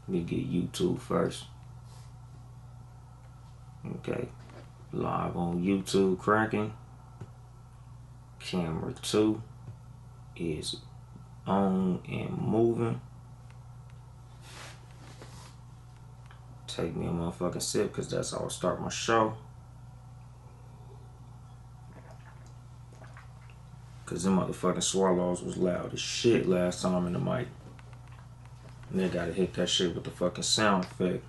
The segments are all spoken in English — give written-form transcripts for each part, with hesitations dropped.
Let me get YouTube first. Okay. Live on YouTube cracking. Camera 2 is on and moving. Take me a motherfucking sip because that's how I start my show. Because them motherfucking swallows was loud as shit last time in the mic. And they gotta hit that shit with the fucking sound effect.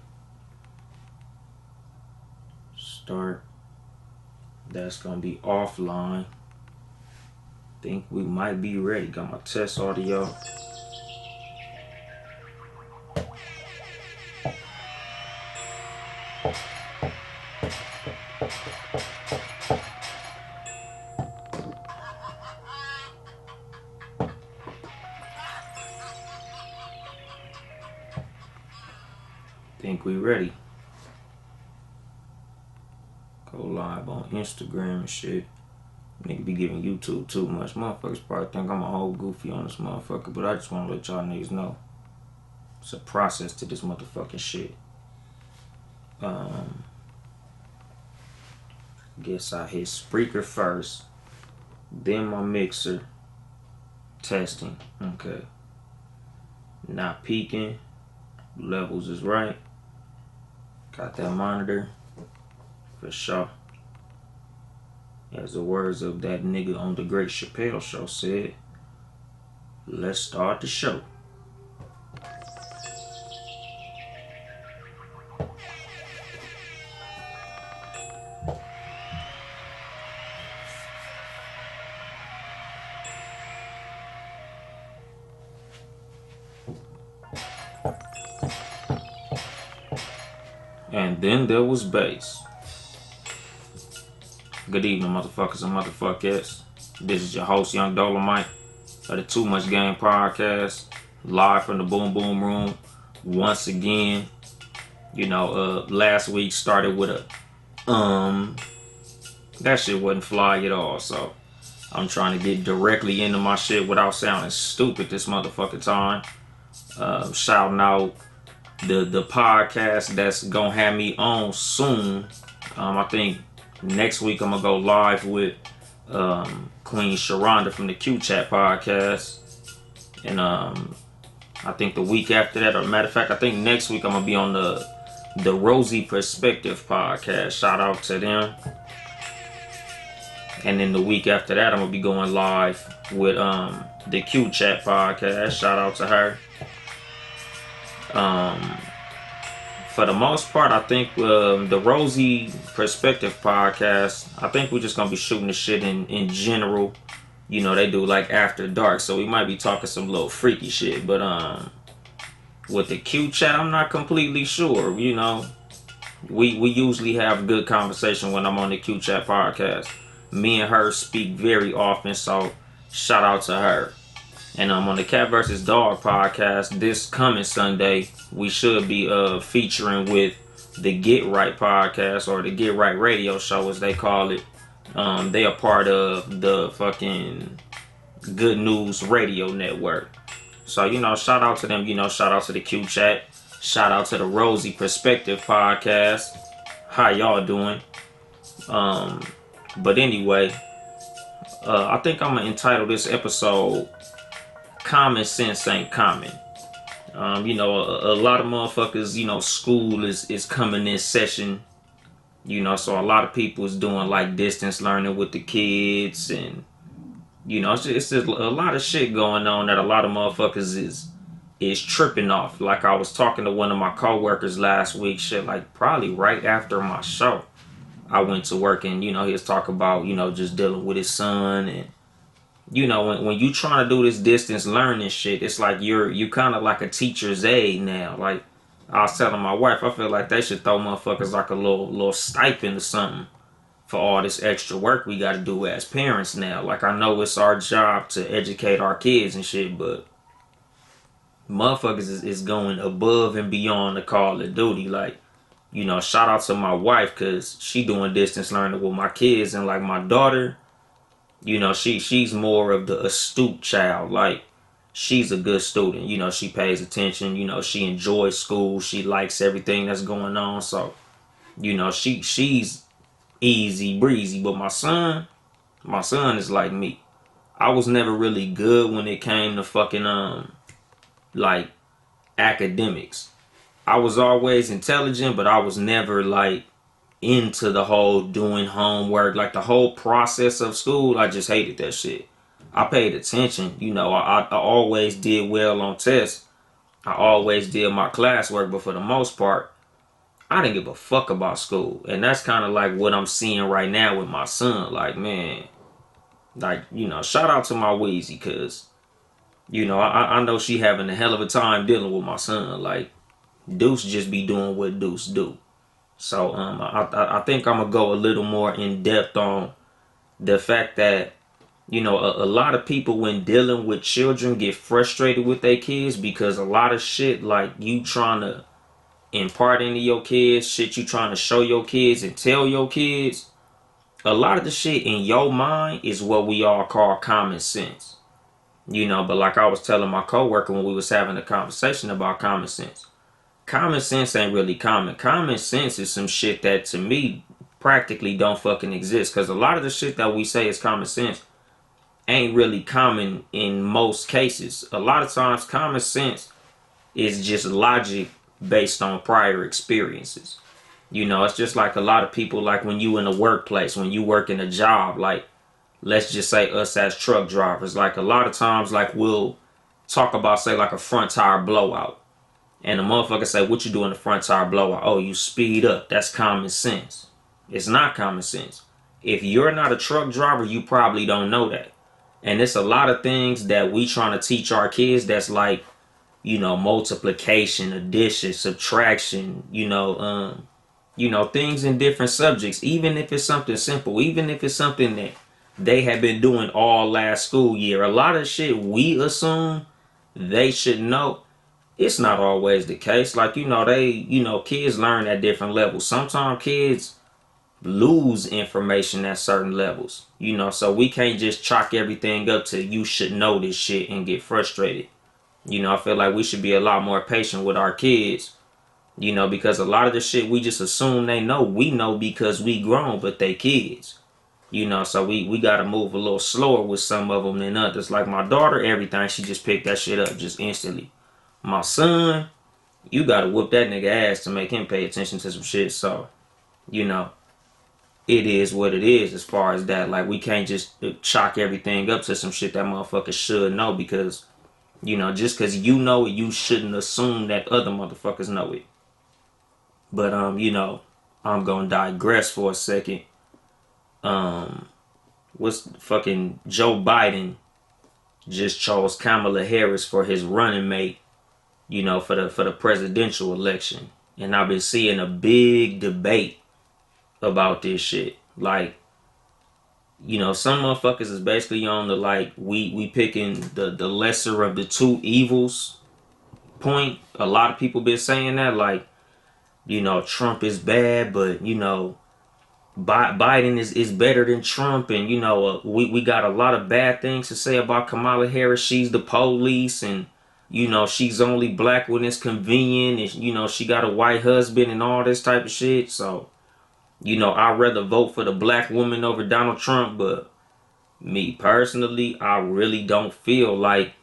Start. That's gonna be offline. Think we might be ready. Got my test audio. Think we ready. Go live on Instagram and shit. Nigga be giving YouTube too much. Motherfuckers probably think I'm a whole goofy on this motherfucker, but I just want to let y'all niggas know it's a process to this motherfucking shit. Guess I hit Spreaker first, then my mixer. Testing. Okay. Not peaking. Levels is right. Got that monitor for sure. As the words of that nigga on the Great Chappelle Show said, let's start the show. And then there was bass. Good evening, motherfuckers and motherfuckers. This is your host, Yung Dolemite, of the Too Much Game podcast, live from the Boom Boom Room. Once again, last week started with a that shit wasn't fly at all. So I'm trying to get directly into my shit without sounding stupid this motherfucking time. Shouting out the podcast that's gonna have me on soon. I think next week I'm gonna go live with Queen Sharonda from the Q Chat podcast, and I think the week after that, or matter of fact, I think next week I'm gonna be on the Rosie Perspective podcast. Shout out to them. And then the week after that, I'm gonna be going live with the Q Chat podcast. Shout out to her. For the most part, I think the Rosie Perspective podcast, I think we're just going to be shooting the shit in general. You know, they do like after dark, so we might be talking some little freaky shit. But with the Q Chat, I'm not completely sure. You know, we usually have good conversation when I'm on the Q Chat podcast. Me and her speak very often, so shout out to her. And on the Cat vs. Dog podcast this coming Sunday, we should be featuring with the Get Right podcast, or the Get Right radio show as they call it. They are part of the fucking Good News Radio Network. So, shout out to them. Shout out to the Q Chat. Shout out to the Rosie Perspective podcast. How y'all doing? But anyway, I think I'm going to entitle this episode Common Sense Ain't Common. A lot of motherfuckers, school is coming in session. So a lot of people is doing like distance learning with the kids, and it's just a lot of shit going on that a lot of motherfuckers is tripping off. Like I was talking to one of my coworkers last week, shit, like probably right after my show. I went to work, and he was talking about just dealing with his son, and when you trying to do this distance learning shit, it's like you kind of like a teacher's aide now. Like I was telling my wife, I feel like they should throw motherfuckers like a little stipend or something for all this extra work we got to do as parents now. Like I know it's our job to educate our kids and shit, but motherfuckers is going above and beyond the call of duty. Like, shout out to my wife, because she doing distance learning with my kids, and like my daughter, she's more of the astute child. Like, she's a good student. You know, she pays attention. You know, she enjoys school. She likes everything that's going on. So, you know, she's easy breezy. But my son is like me. I was never really good when it came to fucking like academics. I was always intelligent, but I was never like into the whole doing homework, like the whole process of school. I just hated that shit. I paid attention, you know. I always did well on tests. I always did my classwork, but for the most part, I didn't give a fuck about school. And that's kind of like what I'm seeing right now with my son. Like, man, like, you know, shout out to my Wheezy, because, you know, I know she having a hell of a time dealing with my son. Like, Deuce just be doing what Deuce do. So I think I'm gonna go a little more in depth on the fact that, you know, a lot of people when dealing with children get frustrated with their kids because a lot of shit like you trying to impart into your kids, shit you trying to show your kids and tell your kids, a lot of the shit in your mind is what we all call common sense. You know, but like I was telling my coworker when we was having a conversation about common sense. Common sense ain't really common. Common sense is some shit that to me practically don't fucking exist. Cause a lot of the shit that we say is common sense ain't really common in most cases. A lot of times common sense is just logic based on prior experiences. You know, it's just like a lot of people, like when you in a workplace, when you work in a job, like let's just say us as truck drivers, like a lot of times like we'll talk about say like a front tire blowout. And the motherfucker say, what you do in the front tire blowout? Oh, you speed up. That's common sense. It's not common sense. If you're not a truck driver, you probably don't know that. And it's a lot of things that we trying to teach our kids that's like, you know, multiplication, addition, subtraction, you know, things in different subjects, even if it's something simple, even if it's something that they have been doing all last school year. A lot of shit we assume they should know, it's not always the case. Like, you know, kids learn at different levels. Sometimes kids lose information at certain levels, you know, so we can't just chalk everything up to you should know this shit and get frustrated. You know, I feel like we should be a lot more patient with our kids, you know, because a lot of the shit we just assume they know, we know because we grown, but they kids. You know, so we got to move a little slower with some of them than others. Like my daughter, everything, she just picked that shit up just instantly. My son, you gotta whoop that nigga ass to make him pay attention to some shit. So, you know, it is what it is as far as that. Like, we can't just chalk everything up to some shit that motherfucker should know because, you know, just because you know it, you shouldn't assume that other motherfuckers know it. But, you know, I'm gonna digress for a second. What's fucking Joe Biden just chose Kamala Harris for his running mate, you know, for the presidential election. And I've been seeing a big debate about this shit. Like, you know, some motherfuckers is basically on the like we picking the lesser of the two evils point. A lot of people been saying that, like, you know, Trump is bad, but you know, Biden is better than Trump, and you know, we got a lot of bad things to say about Kamala Harris. She's the police, and you know, she's only black when it's convenient, and you know, she got a white husband and all this type of shit. So, you know, I'd rather vote for the black woman over Donald Trump, but me personally, I really don't feel like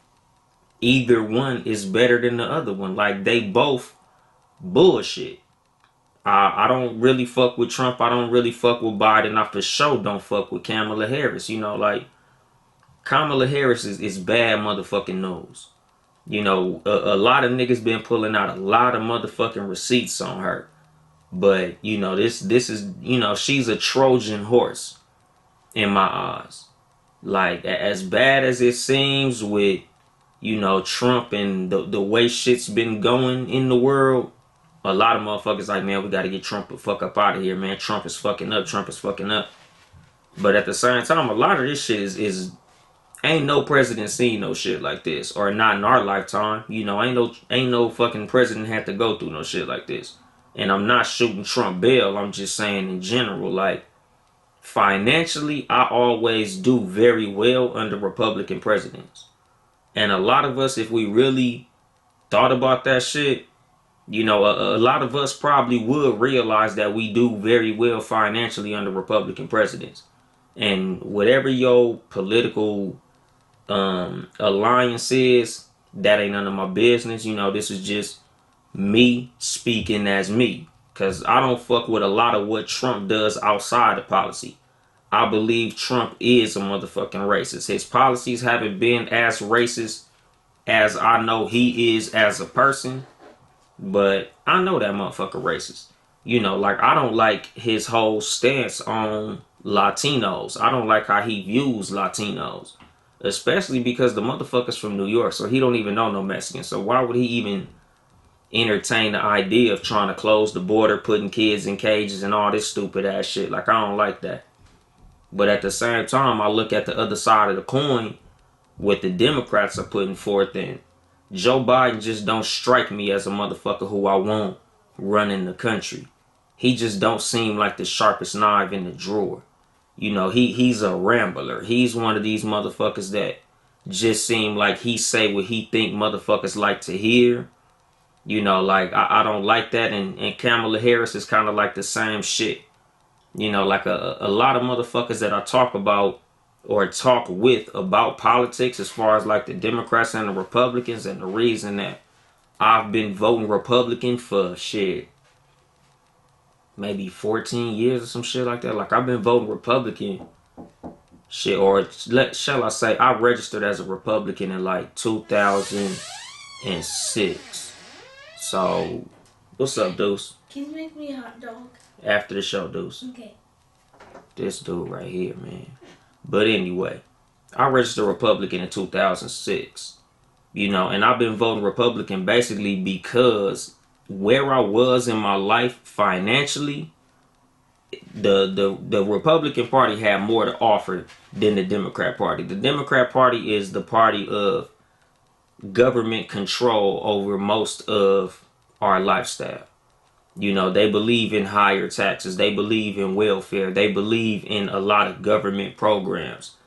either one is better than the other one. Like, they both bullshit. I don't really fuck with Trump. I don't really fuck with Biden. I for sure don't fuck with Kamala Harris. You know, like, Kamala Harris is bad motherfucking news. You know, a lot of niggas been pulling out a lot of motherfucking receipts on her. But, you know, this is, you know, she's a Trojan horse in my eyes. Like, as bad as it seems with, you know, Trump and the way shit's been going in the world, a lot of motherfuckers like, man, we gotta get Trump the fuck up out of here, man. Trump is fucking up. Trump is fucking up. But at the same time, a lot of this shit is ain't no president seen no shit like this, or not in our lifetime. You know, ain't no fucking president had to go through no shit like this. And I'm not shooting Trump bail. I'm just saying in general, like, financially, I always do very well under Republican presidents. And a lot of us, if we really thought about that shit, a lot of us probably would realize that we do very well financially under Republican presidents. And whatever your political alliance is, that ain't none of my business. This is just me speaking as me. Because I don't fuck with a lot of what Trump does outside of policy. I believe Trump is a motherfucking racist. His policies haven't been as racist as I know he is as a person, but I know that motherfucker racist. Like I don't like his whole stance on Latinos. I don't like how he views Latinos. Especially because the motherfucker's from New York, so he don't even know no Mexican. So why would he even entertain the idea of trying to close the border, putting kids in cages and all this stupid ass shit? Like, I don't like that. But at the same time, I look at the other side of the coin, what the Democrats are putting forth, and Joe Biden just don't strike me as a motherfucker who I want running the country. He just don't seem like the sharpest knife in the drawer. He's a rambler. He's one of these motherfuckers that just seem like he say what he think motherfuckers like to hear. Like I don't like that. And Kamala Harris is kind of like the same shit. Like a lot of motherfuckers that I talk about or talk with about politics, as far as like the Democrats and the Republicans, and the reason that I've been voting Republican for shit, maybe 14 years or some shit like that. Like I've been voting Republican shit, or shall I say, I registered as a Republican in like 2006. So, what's up, Deuce? Can you make me a hot dog? After the show, Deuce. Okay. This dude right here, man. But anyway, I registered Republican in 2006. And I've been voting Republican basically because where I was in my life financially, the Republican Party had more to offer than the Democrat Party. The Democrat Party is the party of government control over most of our lifestyle. They believe in higher taxes. They believe in welfare. They believe in a lot of government programs.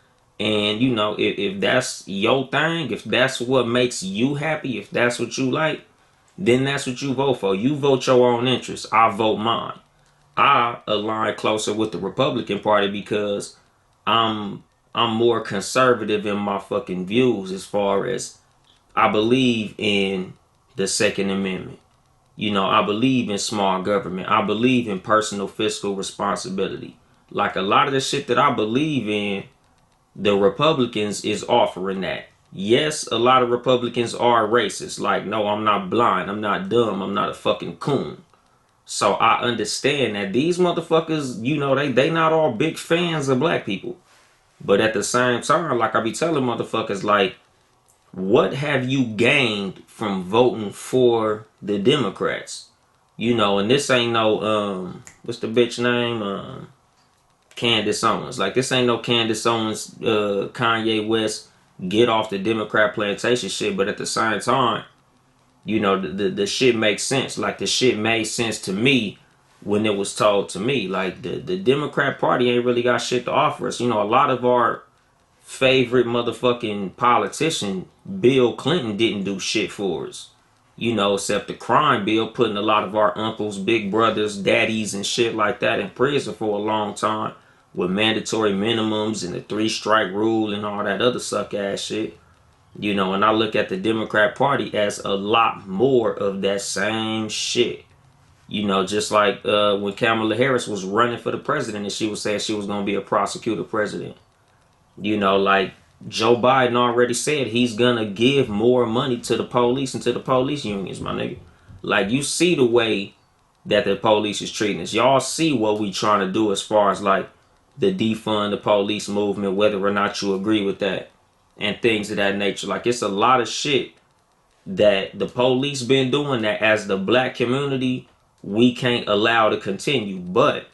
And, if that's your thing, if that's what makes you happy, if that's what you like, then that's what you vote for. You vote your own interests. I vote mine. I align closer with the Republican Party because I'm more conservative in my fucking views, as far as I believe in the Second Amendment. I believe in small government. I believe in personal fiscal responsibility. Like a lot of the shit that I believe in, the Republicans is offering that. Yes, a lot of Republicans are racist. Like, no, I'm not blind. I'm not dumb. I'm not a fucking coon. So I understand that these motherfuckers, they not all big fans of black people. But at the same time, like I be telling motherfuckers, like, what have you gained from voting for the Democrats? And this ain't no, what's the bitch name? Candace Owens. Like, this ain't no Candace Owens, Kanye West, get off the Democrat plantation shit. But at the same time, the shit makes sense. Like, the shit made sense to me when it was told to me. Like, the Democrat Party ain't really got shit to offer us. A lot of our favorite motherfucking politician, Bill Clinton, didn't do shit for us. Except the crime bill, putting a lot of our uncles, big brothers, daddies, and shit like that in prison for a long time with mandatory minimums and the 3-strike rule and all that other suck ass shit. And I look at the Democrat Party as a lot more of that same shit. Just like when Kamala Harris was running for the president and she was saying she was going to be a prosecutor president. Like Joe Biden already said he's gonna give more money to the police and to the police unions, my nigga. Like, you see the way that the police is treating us. Y'all see what we trying to do as far as like the defund the police movement, whether or not you agree with that and things of that nature. Like, it's a lot of shit that the police been doing that as the black community we can't allow to continue. But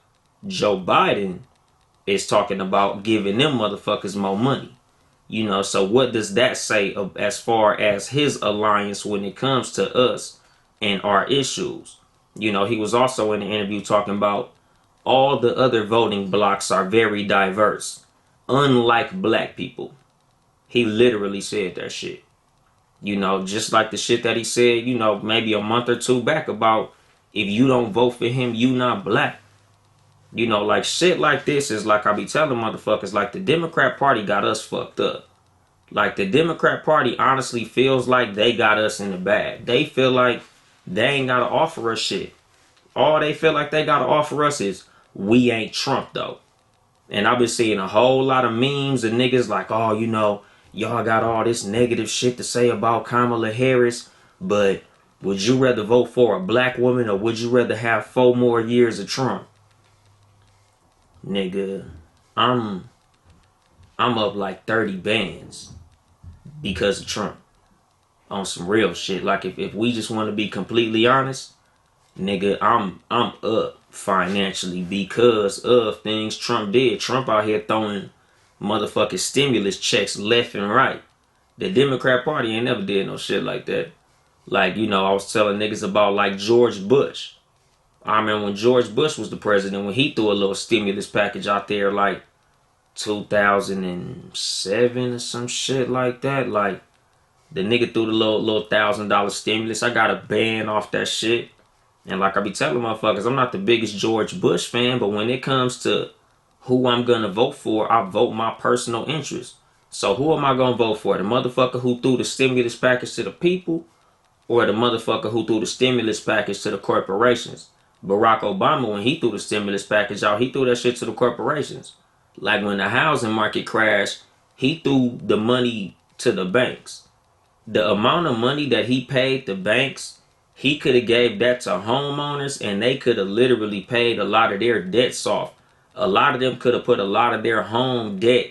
Joe Biden is talking about giving them motherfuckers more money. So what does that say as far as his alliance when it comes to us and our issues? He was also in the interview talking about all the other voting blocks are very diverse, unlike black people. He literally said that shit. You know, just like the shit that he said, you know, maybe a month or two back about if you don't vote for him, you not black. You know, like shit like this is like I be telling motherfuckers, like the Democrat Party got us fucked up. Like the Democrat Party honestly feels like they got us in the bag. They feel like they ain't gotta offer us shit. All they feel like they gotta offer us is we ain't Trump though. And I've been seeing a whole lot of memes and niggas like, oh, you know, y'all got all this negative shit to say about Kamala Harris, but would you rather vote for a black woman or would you rather have 4 more years of Trump? Nigga, I'm up like 30 bands because of Trump. On some real shit. Like if we just want to be completely honest, nigga, I'm up financially because of things Trump did. Trump out here throwing motherfucking stimulus checks left and right. The Democrat Party ain't never did no shit like that. Like, you know, I was telling niggas about like George Bush. I remember when George Bush was the president, when he threw a little stimulus package out there like 2007 or some shit like that. Like, the nigga threw the little $1,000 stimulus. I got a ban off that shit. And like I be telling motherfuckers, I'm not the biggest George Bush fan, but when it comes to who I'm gonna vote for, I vote my personal interest. So who am I gonna vote for? The motherfucker who threw the stimulus package to the people, or the motherfucker who threw the stimulus package to the corporations? Barack Obama, when he threw the stimulus package out, he threw that shit to the corporations. Like when the housing market crashed, he threw the money to the banks. The amount of money that he paid the banks, he could have gave that to homeowners and they could have literally paid a lot of their debts off. A lot of them could have put a lot of their home debt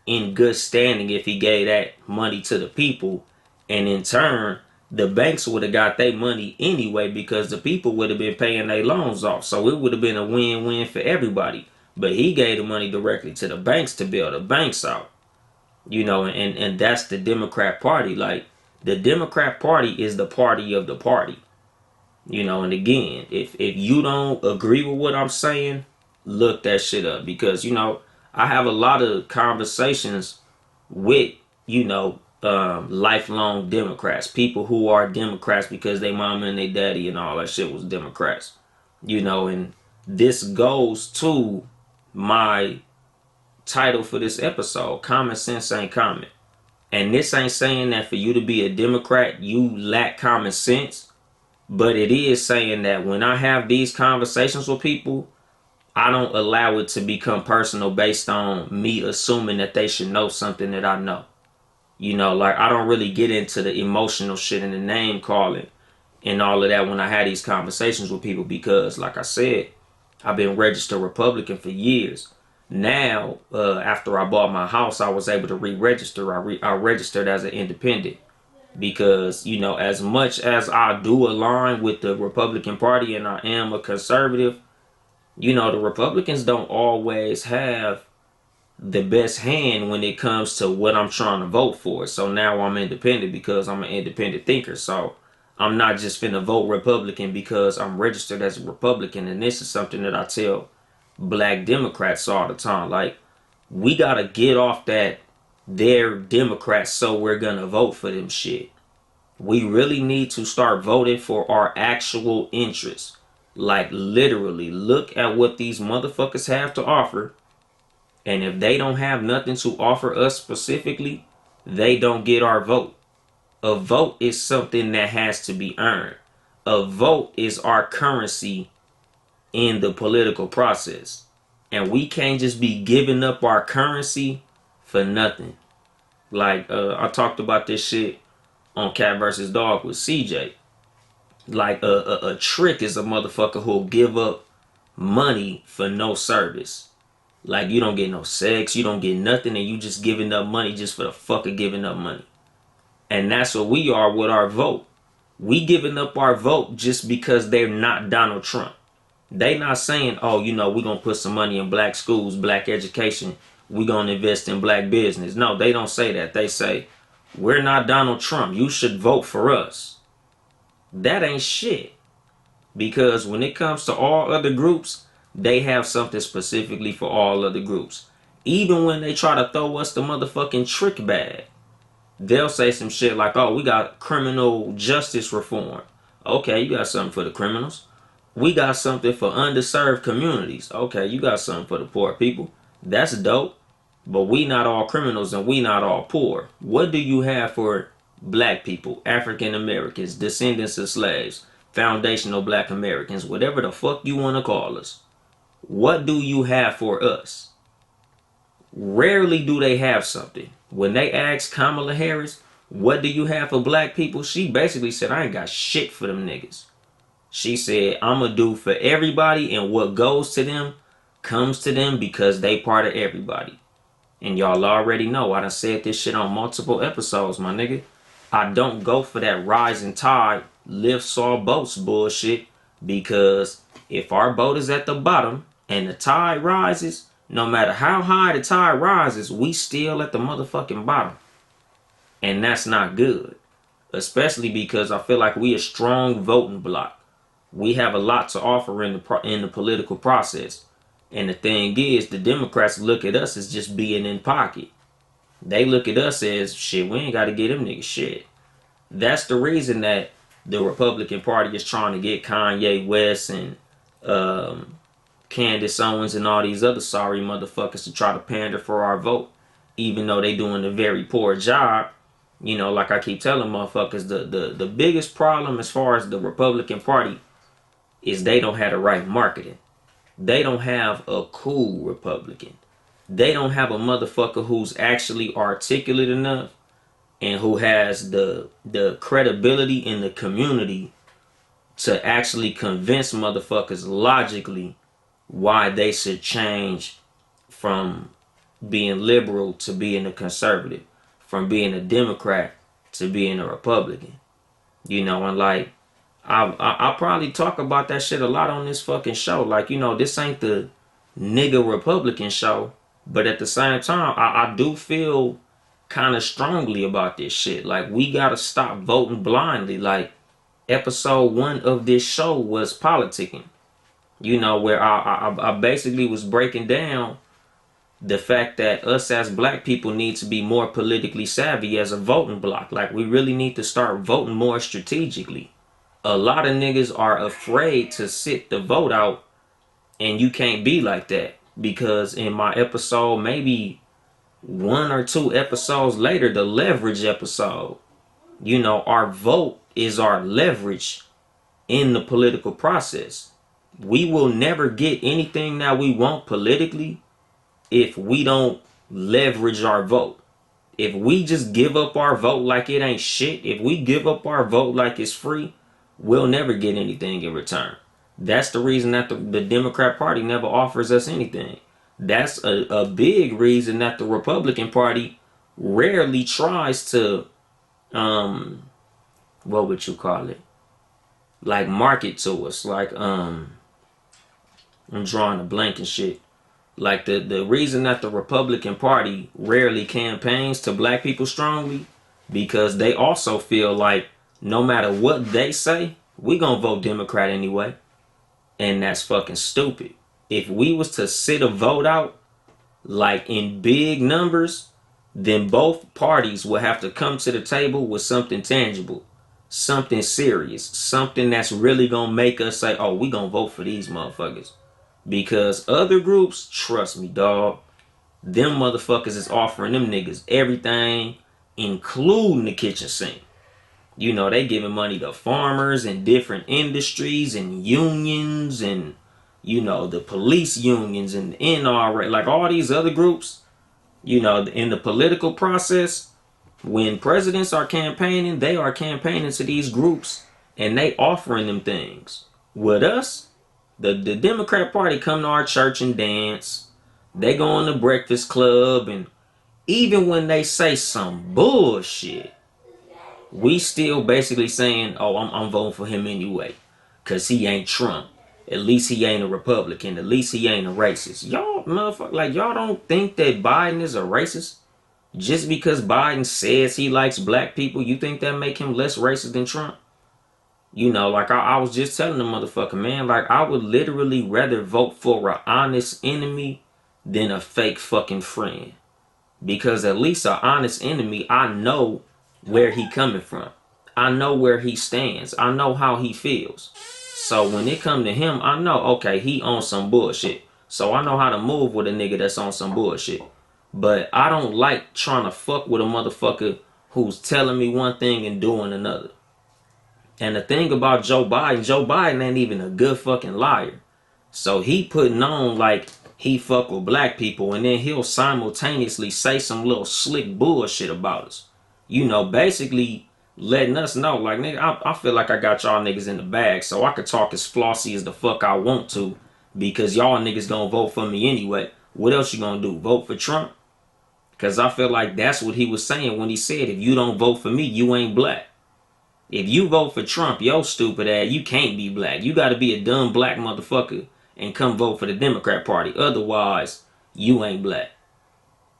in good standing if he gave that money to the people. And in turn, the banks would have got their money anyway because the people would have been paying their loans off. So it would have been a win-win for everybody. But he gave the money directly to the banks to bail the banks out. You know, and that's the Democrat Party. Like, the Democrat Party is the party of the party. You know, and again, if you don't agree with what I'm saying, look that shit up. Because, you know, I have a lot of conversations with, you know, lifelong Democrats. People who are Democrats because they mama and they daddy and all that shit was Democrats. You know, and this goes to my title for this episode. Common sense ain't common. And this ain't saying that for you to be a Democrat, you lack common sense. But it is saying that when I have these conversations with people, I don't allow it to become personal based on me assuming that they should know something that I know. You know, like I don't really get into the emotional shit and the name calling and all of that when I had these conversations with people because, like I said, I've been registered Republican for years. Now, after I bought my house, I was able to re-register. I registered as an independent because, you know, as much as I do align with the Republican Party and I am a conservative, you know, the Republicans don't always have the best hand when it comes to what I'm trying to vote for. So now I'm independent because I'm an independent thinker. So I'm not just finna vote Republican because I'm registered as a Republican. And this is something that I tell black Democrats all the time. Like, we gotta get off that they're Democrats so we're gonna vote for them shit. We really need to start voting for our actual interests. Like, literally look at what these motherfuckers have to offer, and if they don't have nothing to offer us specifically, they don't get our vote. A vote is something that has to be earned. A vote is our currency in the political process. And we can't just be giving up our currency for nothing. Like, I talked about this shit on Cat vs. Dog with CJ. Like, a trick is a motherfucker who'll give up money for no service. Like, you don't get no sex, you don't get nothing, and you just giving up money just for the fuck of giving up money. And that's what we are with our vote. We giving up our vote just because they're not Donald Trump. They not saying, oh, you know, we're going to put some money in black schools, black education. We're going to invest in black business. No, they don't say that. They say, we're not Donald Trump. You should vote for us. That ain't shit. Because when it comes to all other groups, they have something specifically for all other groups. Even when they try to throw us the motherfucking trick bag. They'll say some shit like, oh, we got criminal justice reform. Okay, you got something for the criminals. We got something for underserved communities. Okay, you got something for the poor people. That's dope. But we not all criminals and we not all poor. What do you have for black people, African Americans, descendants of slaves, foundational black Americans, whatever the fuck you want to call us? What do you have for us? Rarely do they have something. When they asked Kamala Harris, what do you have for black people? She basically said, I ain't got shit for them niggas. She said, I'm going to do for everybody, and what goes to them comes to them because they part of everybody. And y'all already know, I done said this shit on multiple episodes, my nigga. I don't go for that rising tide, lifts all boats bullshit, because if our boat is at the bottom and the tide rises, no matter how high the tide rises, we still at the motherfucking bottom. And that's not good. Especially because I feel like we a strong voting bloc. We have a lot to offer in the political process. And the thing is, the Democrats look at us as just being in pocket. They look at us as, shit, we ain't got to get them niggas shit. That's the reason that the Republican Party is trying to get Kanye West and Candace Owens and all these other sorry motherfuckers to try to pander for our vote. Even though they doing a very poor job. You know, like I keep telling motherfuckers, the biggest problem as far as the Republican Party is they don't have the right marketing. They don't have a cool Republican. They don't have a motherfucker who's actually articulate enough and who has the credibility in the community to actually convince motherfuckers logically why they should change from being liberal to being a conservative, from being a Democrat to being a Republican. You know, and like I'll probably talk about that shit a lot on this fucking show. Like, you know, this ain't the nigga Republican show, but at the same time, I do feel kind of strongly about this shit. Like, we gotta stop voting blindly. Like, episode 1 of this show was politicking. You know, where I basically was breaking down the fact that us as black people need to be more politically savvy as a voting bloc. Like, we really need to start voting more strategically. A lot of niggas are afraid to sit the vote out, and you can't be like that. Because in my episode, maybe 1 or 2 episodes later, the leverage episode, you know, our vote is our leverage in the political process. We will never get anything that we want politically if we don't leverage our vote. If we just give up our vote like it ain't shit, if we give up our vote like it's free, we'll never get anything in return. That's the reason that the Democrat Party never offers us anything. That's a big reason that the Republican Party rarely tries to, what would you call it? Like, market to us. Like, I'm drawing a blank and shit. Like, the reason that the Republican Party rarely campaigns to black people strongly, because they also feel like no matter what they say, we gonna vote Democrat anyway. And that's fucking stupid. If we was to sit a vote out, like in big numbers, then both parties will have to come to the table with something tangible, something serious, something that's really gonna make us say, oh, we gonna vote for these motherfuckers. Because other groups, trust me, dog, them motherfuckers is offering them niggas everything, including the kitchen sink. You know, they giving money to farmers and different industries and unions and, you know, the police unions and NRA, like all these other groups. You know, in the political process, when presidents are campaigning, they are campaigning to these groups and they offering them things. With us, the Democrat Party come to our church and dance. They go on the Breakfast Club, and even when they say some bullshit, we still basically saying, oh, I'm voting for him anyway. Because he ain't Trump. At least he ain't a Republican. At least he ain't a racist. Y'all, motherfucker, like, y'all don't think that Biden is a racist? Just because Biden says he likes black people, you think that make him less racist than Trump? You know, like I was just telling the motherfucker, man, like, I would literally rather vote for an honest enemy than a fake fucking friend. because at least an honest enemy, I know where he coming from. I know where he stands. I know how he feels. So when it come to him, I know, okay, he on some bullshit. So I know how to move with a nigga that's on some bullshit. But I don't like trying to fuck with a motherfucker who's telling me one thing and doing another. And the thing about Joe Biden ain't even a good fucking liar. So he putting on like he fuck with black people, and then he'll simultaneously say some little slick bullshit about us. You know, basically letting us know, like, nigga, I feel like I got y'all niggas in the bag, so I could talk as flossy as the fuck I want to, because y'all niggas gonna vote for me anyway. What else you gonna do? Vote for Trump? Because I feel like that's what he was saying when he said, if you don't vote for me, you ain't black. If you vote for Trump, yo stupid ass, you can't be black. You gotta be a dumb black motherfucker and come vote for the Democrat Party. Otherwise, you ain't black.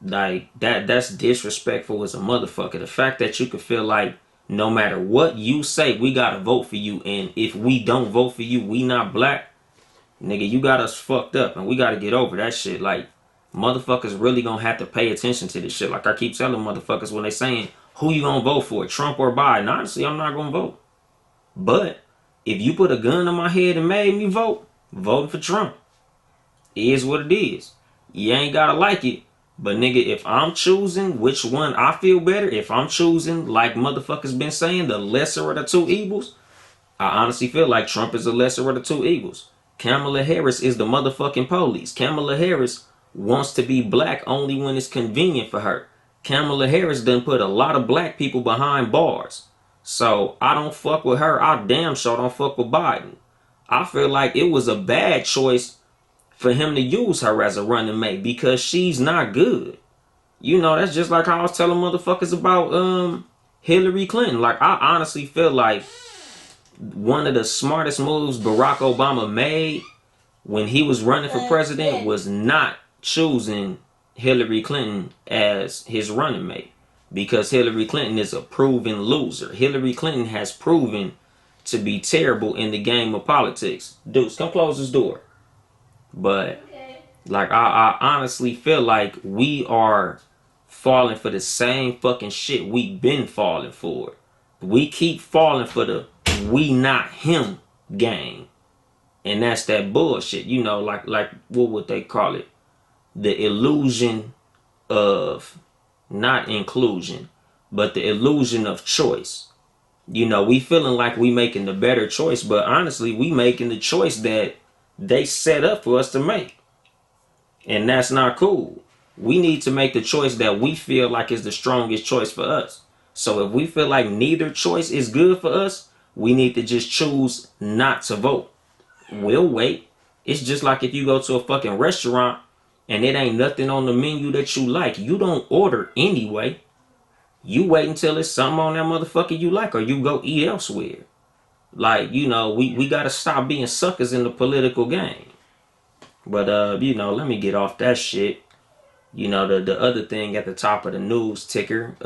Like, that's disrespectful as a motherfucker. The fact that you could feel like no matter what you say, we gotta vote for you, and if we don't vote for you, we not black. Nigga, you got us fucked up, and we gotta get over that shit. Like, motherfuckers really gonna have to pay attention to this shit. Like I keep telling motherfuckers when they saying, who you gonna vote for, Trump or Biden? Honestly, I'm not gonna vote. But if you put a gun on my head and made me vote, voting for Trump. It is what it is. You ain't gotta like it. But nigga, if I'm choosing which one I feel better, if I'm choosing, like motherfuckers been saying, the lesser of the two evils, I honestly feel like Trump is the lesser of the two evils. Kamala Harris is the motherfucking police. Kamala Harris wants to be black only when it's convenient for her. Kamala Harris done put a lot of black people behind bars. So I don't fuck with her. I damn sure don't fuck with Biden. I feel like it was a bad choice for him to use her as a running mate because she's not good. You know, that's just like how I was telling motherfuckers about Hillary Clinton. Like, I honestly feel like one of the smartest moves Barack Obama made when he was running for president was not choosing Hillary Clinton as his running mate, because Hillary Clinton is a proven loser. Hillary Clinton has proven to be terrible in the game of politics. Deuce, come close this door. But like, I honestly feel like we are falling for the same fucking shit we've been falling for. We keep falling for the we not him game. And that's that bullshit. You know, like what would they call it? The illusion of not inclusion, but the illusion of choice. You know, we feeling like we making the better choice, but honestly, we making the choice that they set up for us to make. And that's not cool. We need to make the choice that we feel like is the strongest choice for us. So if we feel like neither choice is good for us, we need to just choose not to vote. We'll wait. It's just like if you go to a fucking restaurant and it ain't nothing on the menu that you like, you don't order anyway. You wait until it's something on that motherfucker you like, or you go eat elsewhere. Like, you know, we gotta stop being suckers in the political game. But you know, let me get off that shit. You know, the other thing at the top of the news ticker,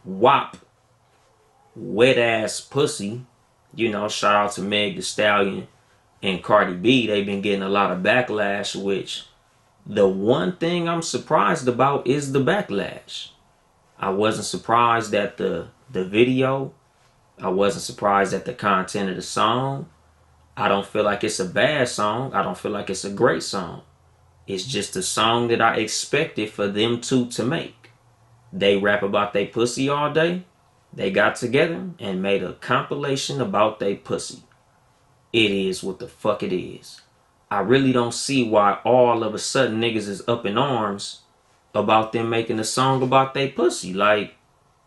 WAP, wet ass pussy. You know, shout out to Meg the Stallion and Cardi B. They've been getting a lot of backlash, which the one thing I'm surprised about is the backlash. I wasn't surprised at the video. I wasn't surprised at the content of the song. I don't feel like it's a bad song. I don't feel like it's a great song. It's just a song that I expected for them to make. They rap about they pussy all day. They got together and made a compilation about they pussy. It is what the fuck it is. I really don't see why all of a sudden niggas is up in arms about them making a song about they pussy. Like,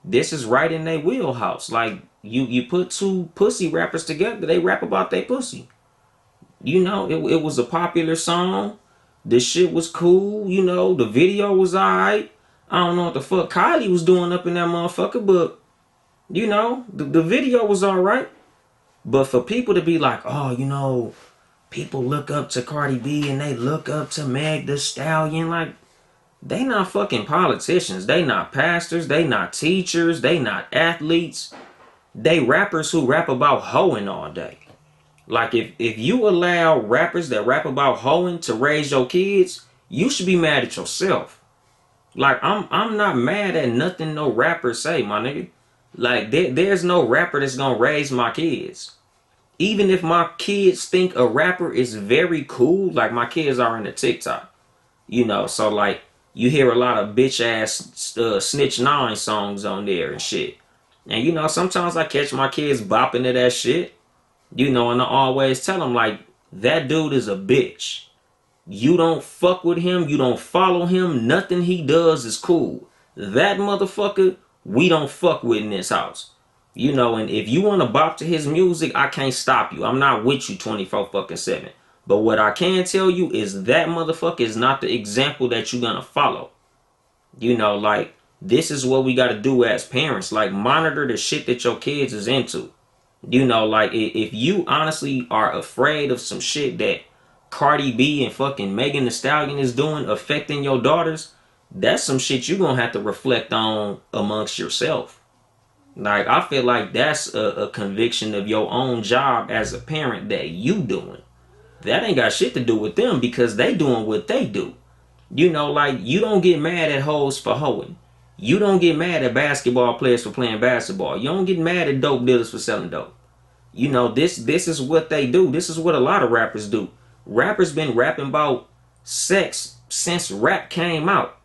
this is right in their wheelhouse. Like, you put two pussy rappers together, they rap about they pussy. You know, it was a popular song. The shit was cool. You know, the video was alright. I don't know what the fuck Kylie was doing up in that motherfucker, but, you know, the video was alright. But for people to be like, oh, you know, people look up to Cardi B and they look up to Meg the Stallion, like, they not fucking politicians. They not pastors. They not teachers. They not athletes. They rappers who rap about hoeing all day. Like, if you allow rappers that rap about hoeing to raise your kids, you should be mad at yourself. Like I'm not mad at nothing no rapper say, my nigga. Like there's no rapper that's gonna raise my kids. Even if my kids think a rapper is very cool, like my kids are into TikTok, so like you hear a lot of bitch ass Snitch Nine songs on there and shit. And sometimes I catch my kids bopping to that shit, and I always tell them like that dude is a bitch. You don't fuck with him. You don't follow him. Nothing he does is cool. That motherfucker, we don't fuck with in this house. And if you want to bop to his music, I can't stop you. I'm not with you 24 fucking 7. But what I can tell you is that motherfucker is not the example that you're going to follow. Like, this is what we got to do as parents. Like, monitor the shit that your kids is into. Like, if you honestly are afraid of some shit that Cardi B and fucking Megan Thee Stallion is doing affecting your daughters, that's some shit you're gonna have to reflect on amongst yourself. Like, I feel like that's a conviction of your own job as a parent that you doing. That ain't got shit to do with them because they doing what they do. Like, you don't get mad at hoes for hoeing. You don't get mad at basketball players for playing basketball. You don't get mad at dope dealers for selling dope. This is what they do. This is what a lot of rappers do. Rappers been rapping about sex since rap came out.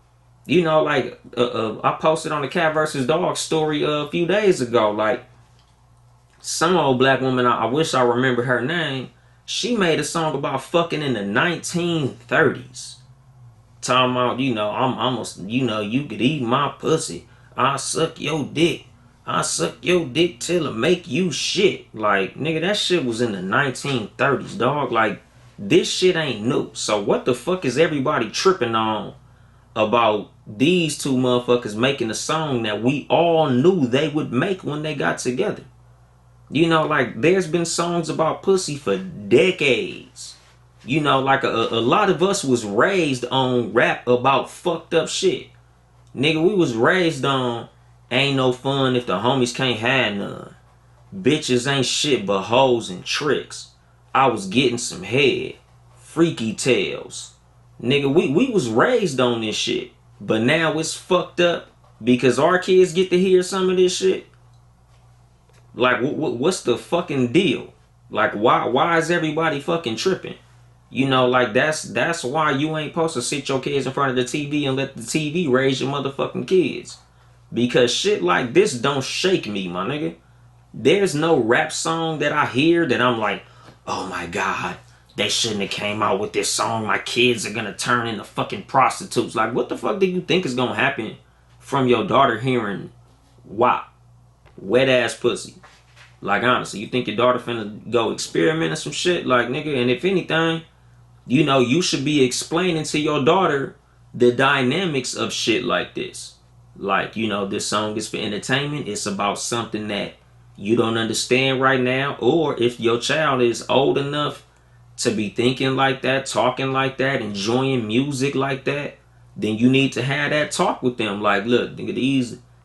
Like I posted on the Cat versus Dog story a few days ago. Like some old black woman, I wish I remember her name. She made a song about fucking in the 1930s. Talking about, I'm almost, you could eat my pussy. I suck your dick. I suck your dick till it make you shit. Like, nigga, that shit was in the 1930s, dog. Like, this shit ain't new. So what the fuck is everybody tripping on about these two motherfuckers making a song that we all knew they would make when they got together? Like, there's been songs about pussy for decades. Like a lot of us was raised on rap about fucked up shit. Nigga, we was raised on ain't no fun if the homies can't have none. Bitches ain't shit but hoes and tricks. I was getting some head. Freaky tales. Nigga, we was raised on this shit. But now it's fucked up because our kids get to hear some of this shit. Like, what's the fucking deal? Like, why is everybody fucking tripping? Like that's why you ain't supposed to sit your kids in front of the TV and let the TV raise your motherfucking kids. Because shit like this don't shake me, my nigga. There's no rap song that I hear that I'm like, oh my god, they shouldn't have came out with this song. My kids are gonna turn into fucking prostitutes. Like, what the fuck do you think is gonna happen from your daughter hearing WAP? Wet ass pussy. Like, honestly, you think your daughter finna go experiment or some shit? Like, nigga, and if anything, you should be explaining to your daughter the dynamics of shit like this. Like, this song is for entertainment. It's about something that you don't understand right now. Or if your child is old enough to be thinking like that, talking like that, enjoying music like that, then you need to have that talk with them. Like, look, nigga,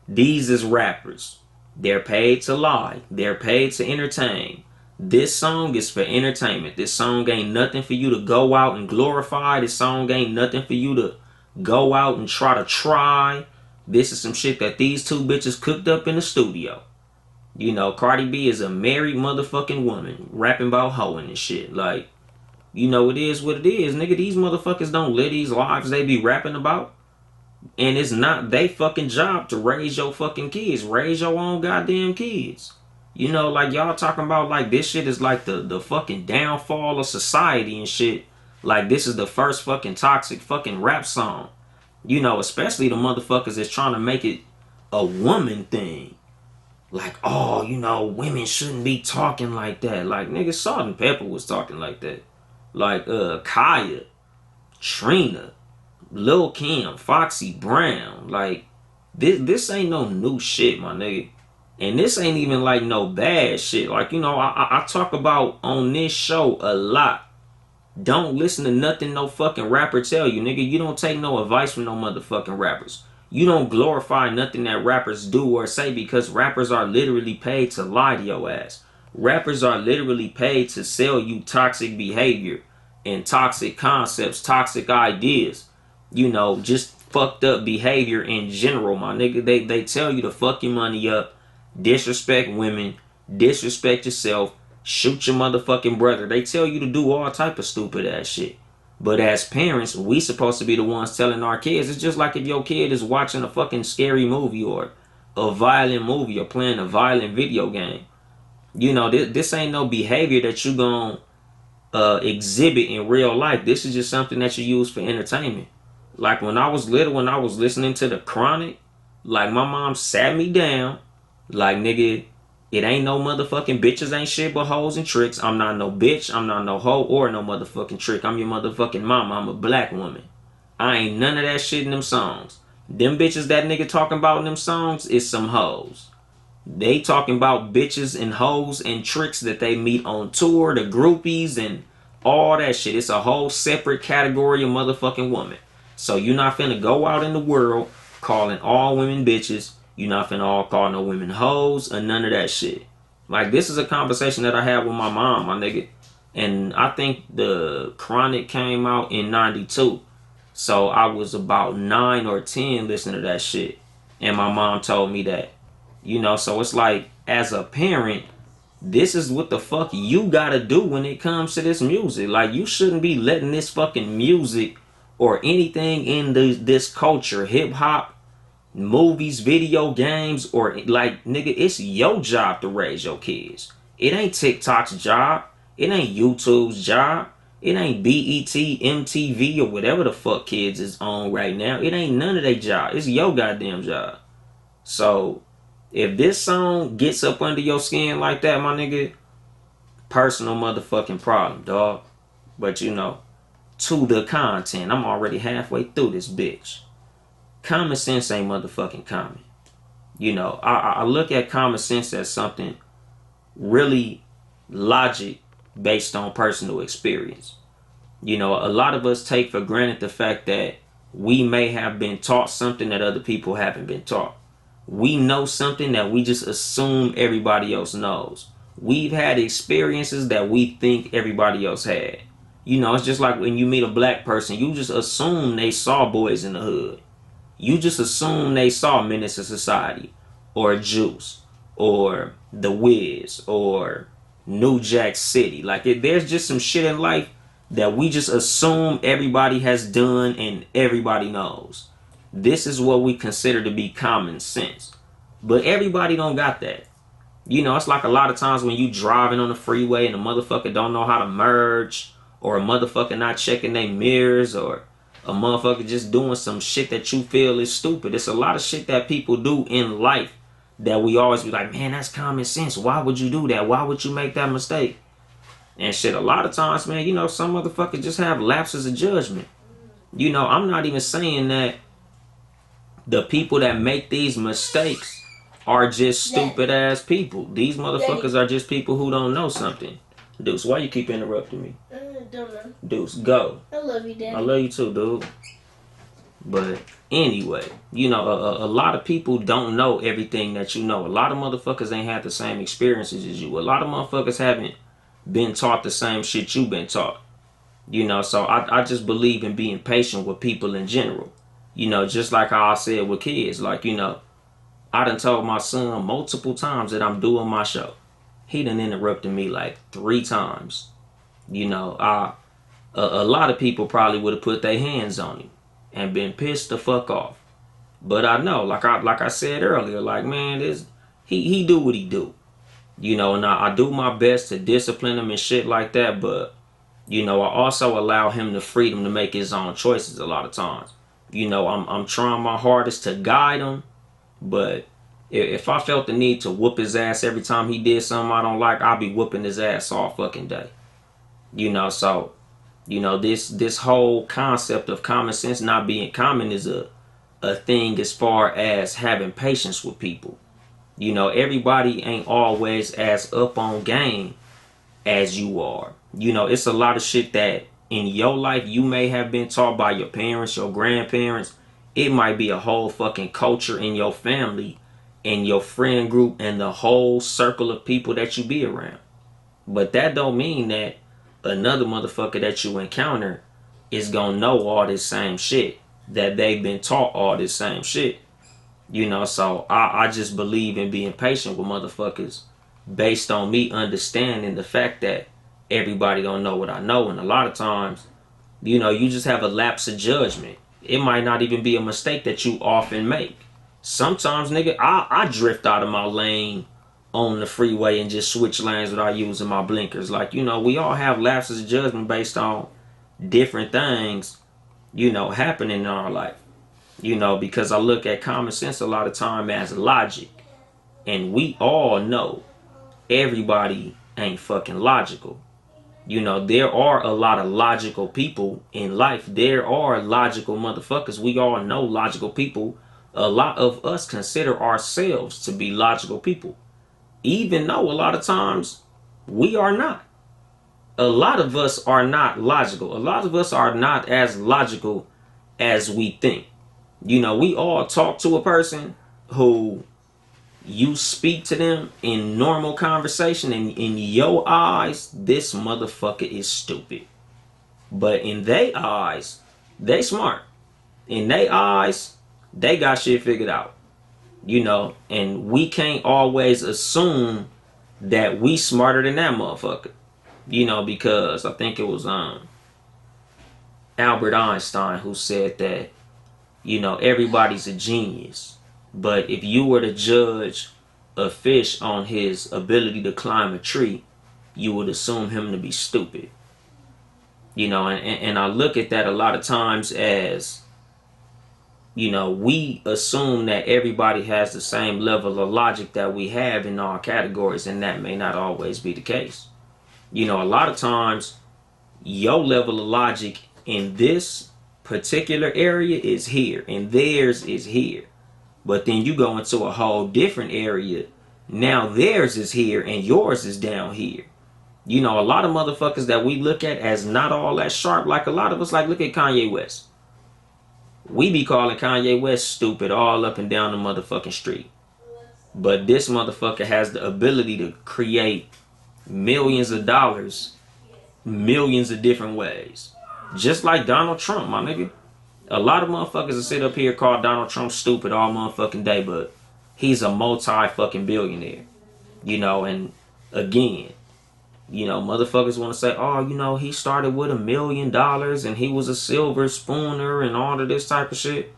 these is rappers. They're paid to lie. They're paid to entertain. This song is for entertainment. This song ain't nothing for you to go out and glorify. This song ain't nothing for you to go out and try. This is some shit that these two bitches cooked up in the studio. Cardi B is a married motherfucking woman rapping about hoeing and shit. Like, it is what it is. Nigga, these motherfuckers don't live these lives they be rapping about. And it's not they fucking job to raise your fucking kids. Raise your own goddamn kids. Like y'all talking about like this shit is like the fucking downfall of society and shit. Like this is the first fucking toxic fucking rap song. Especially the motherfuckers that's trying to make it a woman thing. Like, oh, women shouldn't be talking like that. Like, nigga, Salt and Pepper was talking like that. Like, Kaya, Trina, Lil Kim, Foxy Brown. Like, this ain't no new shit, my nigga. And this ain't even like no bad shit. Like, I talk about on this show a lot. Don't listen to nothing no fucking rapper tell you, nigga. You don't take no advice from no motherfucking rappers. You don't glorify nothing that rappers do or say because rappers are literally paid to lie to your ass. Rappers are literally paid to sell you toxic behavior and toxic concepts, toxic ideas. Just fucked up behavior in general, my nigga. They tell you to fuck your money up, disrespect women, disrespect yourself, shoot your motherfucking brother. They tell you to do all type of stupid ass shit. But as parents, we supposed to be the ones telling our kids. It's just like if your kid is watching a fucking scary movie or a violent movie or playing a violent video game. You know, this ain't no behavior that you gonna exhibit in real life. This is just something that you use for entertainment. Like when I was little, when I was listening to the Chronic, like my mom sat me down, like nigga, it ain't no motherfucking bitches ain't shit but hoes and tricks. I'm not no bitch, I'm not no hoe or no motherfucking trick. I'm your motherfucking mama. I'm a black woman. I ain't none of that shit in them songs. Them bitches that nigga talking about in them songs is some hoes. They talking about bitches and hoes and tricks that they meet on tour, the groupies and all that shit. It's a whole separate category of motherfucking woman. So you're not finna go out in the world calling all women bitches. You're not finna all call no women hoes or none of that shit. Like this is a conversation that I had with my mom, my nigga. And I think the Chronic came out in 92. So I was about 9 or 10 listening to that shit. And my mom told me that. You know, so it's like, as a parent, this is what the fuck you gotta do when it comes to this music. Like, you shouldn't be letting this fucking music or anything in this culture, hip hop, movies, video games, or like, nigga, it's your job to raise your kids. It ain't TikTok's job. It ain't YouTube's job. It ain't BET, MTV, or whatever the fuck kids is on right now. It ain't none of their job. It's your goddamn job. So, if this song gets up under your skin like that, my nigga, personal motherfucking problem, dog. But you know, to the content, I'm already halfway through this bitch. Common sense ain't motherfucking common. You know, I look at common sense as something really logic based on personal experience. You know, a lot of us take for granted the fact that we may have been taught something that other people haven't been taught. We know something that we just assume everybody else knows. We've had experiences that we think everybody else had. You know, it's just like when you meet a black person, you just assume they saw Boys in the Hood. You just assume they saw Menace to Society, or Juice, or The Wiz, or New Jack City. Like, there's just some shit in life that we just assume everybody has done and everybody knows. This is what we consider to be common sense. But everybody don't got that. You know, it's like a lot of times when you driving on the freeway and a motherfucker don't know how to merge, or a motherfucker not checking their mirrors, or a motherfucker just doing some shit that you feel is stupid. It's a lot of shit that people do in life that we always be like, man, that's common sense. Why would you do that? Why would you make that mistake? And shit, a lot of times, man, you know, some motherfuckers just have lapses of judgment. You know, I'm not even saying that the people that make these mistakes are just stupid ass people. These motherfuckers are just people who don't know something. Deuce, why you keep interrupting me? Don't know. Deuce, go. I love you, Daddy. I love you too, dude. But anyway, you know, a lot of people don't know everything that you know. A lot of motherfuckers ain't had the same experiences as you. A lot of motherfuckers haven't been taught the same shit you've been taught. You know, so I just believe in being patient with people in general. You know, just like how I said with kids. Like, you know, I done told my son multiple times that I'm doing my show. He done interrupted me like 3 times. You know, a lot of people probably would have put their hands on him and been pissed the fuck off. But I know, like I said earlier, like, man, he do what he do. You know, and I do my best to discipline him and shit like that, but, you know, I also allow him the freedom to make his own choices a lot of times. You know, I'm trying my hardest to guide him, but if I felt the need to whoop his ass every time he did something I don't like, I'll be whooping his ass all fucking day. You know, so, you know, this whole concept of common sense not being common is a thing as far as having patience with people. You know, everybody ain't always as up on game as you are. You know, it's a lot of shit that in your life you may have been taught by your parents, your grandparents. It might be a whole fucking culture in your family, in your friend group, and the whole circle of people that you be around. But that don't mean that another motherfucker that you encounter is gonna know all this same shit. that they've been taught all this same shit. You know, so I just believe in being patient with motherfuckers based on me understanding the fact that everybody don't know what I know. And a lot of times, you know, you just have a lapse of judgment. It might not even be a mistake that you often make. Sometimes, nigga, I drift out of my lane on the freeway and just switch lanes without using my blinkers. Like, you know, we all have lapses of judgment based on different things, you know, happening in our life. You know, because I look at common sense a lot of time as logic. And we all know everybody ain't fucking logical. You know, there are a lot of logical people in life. There are logical motherfuckers. We all know logical people. A lot of us consider ourselves to be logical people, even though a lot of times we are not. A lot of us are not logical. A lot of us are not as logical as we think. You know, we all talk to a person who you speak to them in normal conversation, and in your eyes, this motherfucker is stupid. But in their eyes, they smart. In their eyes, they got shit figured out. You know, and we can't always assume that we smarter than that motherfucker. You know, because I think it was Albert Einstein who said that, you know, everybody's a genius. But if you were to judge a fish on his ability to climb a tree, you would assume him to be stupid. You know, and I look at that a lot of times as, you know, we assume that everybody has the same level of logic that we have in our categories, and that may not always be the case. You know, a lot of times your level of logic in this particular area is here and theirs is here. But then you go into a whole different area. Now theirs is here and yours is down here. You know, a lot of motherfuckers that we look at as not all that sharp, like a lot of us, like look at Kanye West. We be calling Kanye West stupid all up and down the motherfucking street. But this motherfucker has the ability to create millions of dollars millions of different ways. Just like Donald Trump, my nigga. A lot of motherfuckers will sit up here call Donald Trump stupid all motherfucking day, but he's a multi-fucking billionaire. You know, and again, you know, motherfuckers want to say, oh, you know, he started with $1 million and he was a silver spooner and all of this type of shit.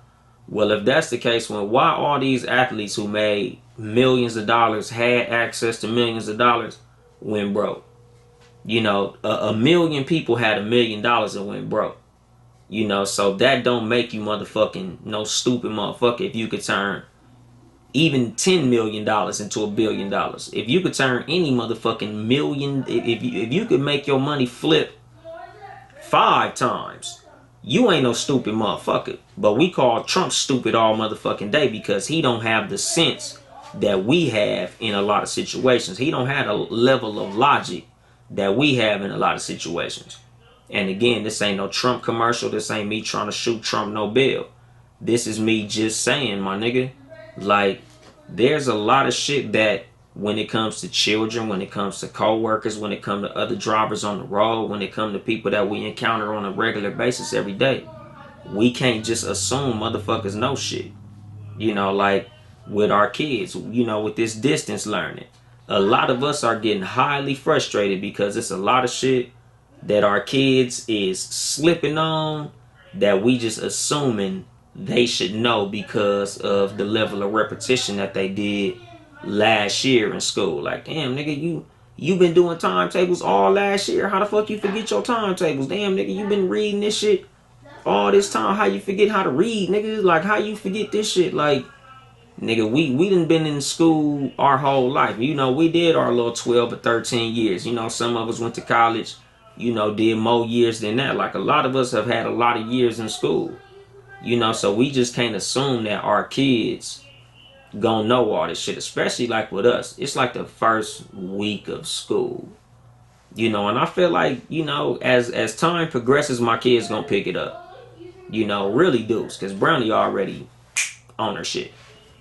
Well, if that's the case, well, why all these athletes who made millions of dollars had access to millions of dollars went broke? You know, a million people had $1 million and went broke. You know, so that don't make you motherfucking no stupid motherfucker if you could turn even $10 million into $1 billion. If you could turn any motherfucking million, if you could make your money flip 5 times, you ain't no stupid motherfucker. But we call Trump stupid all motherfucking day because he don't have the sense that we have in a lot of situations. He don't have a level of logic that we have in a lot of situations. And again, this ain't no Trump commercial. This ain't me trying to shoot Trump no bill. This is me just saying, my nigga, like, there's a lot of shit that when it comes to children, when it comes to co-workers, when it comes to other drivers on the road, when it comes to people that we encounter on a regular basis every day, we can't just assume motherfuckers know shit. You know, like with our kids, you know, with this distance learning, a lot of us are getting highly frustrated because it's a lot of shit that our kids is slipping on that we just assuming they should know because of the level of repetition that they did last year in school. Like, damn, nigga, you been doing timetables all last year. How the fuck you forget your timetables? Damn, nigga, you been reading this shit all this time. How you forget how to read, nigga? Like, how you forget this shit? Like, nigga, we done been in school our whole life. You know, we did our little 12 or 13 years. You know, some of us went to college, you know, did more years than that. Like, a lot of us have had a lot of years in school. You know, so we just can't assume that our kids gonna know all this shit, especially like with us. It's like the first week of school. You know, and I feel like, you know, as time progresses, my kids gonna pick it up. You know, really Deuce, because Brownie already on her shit.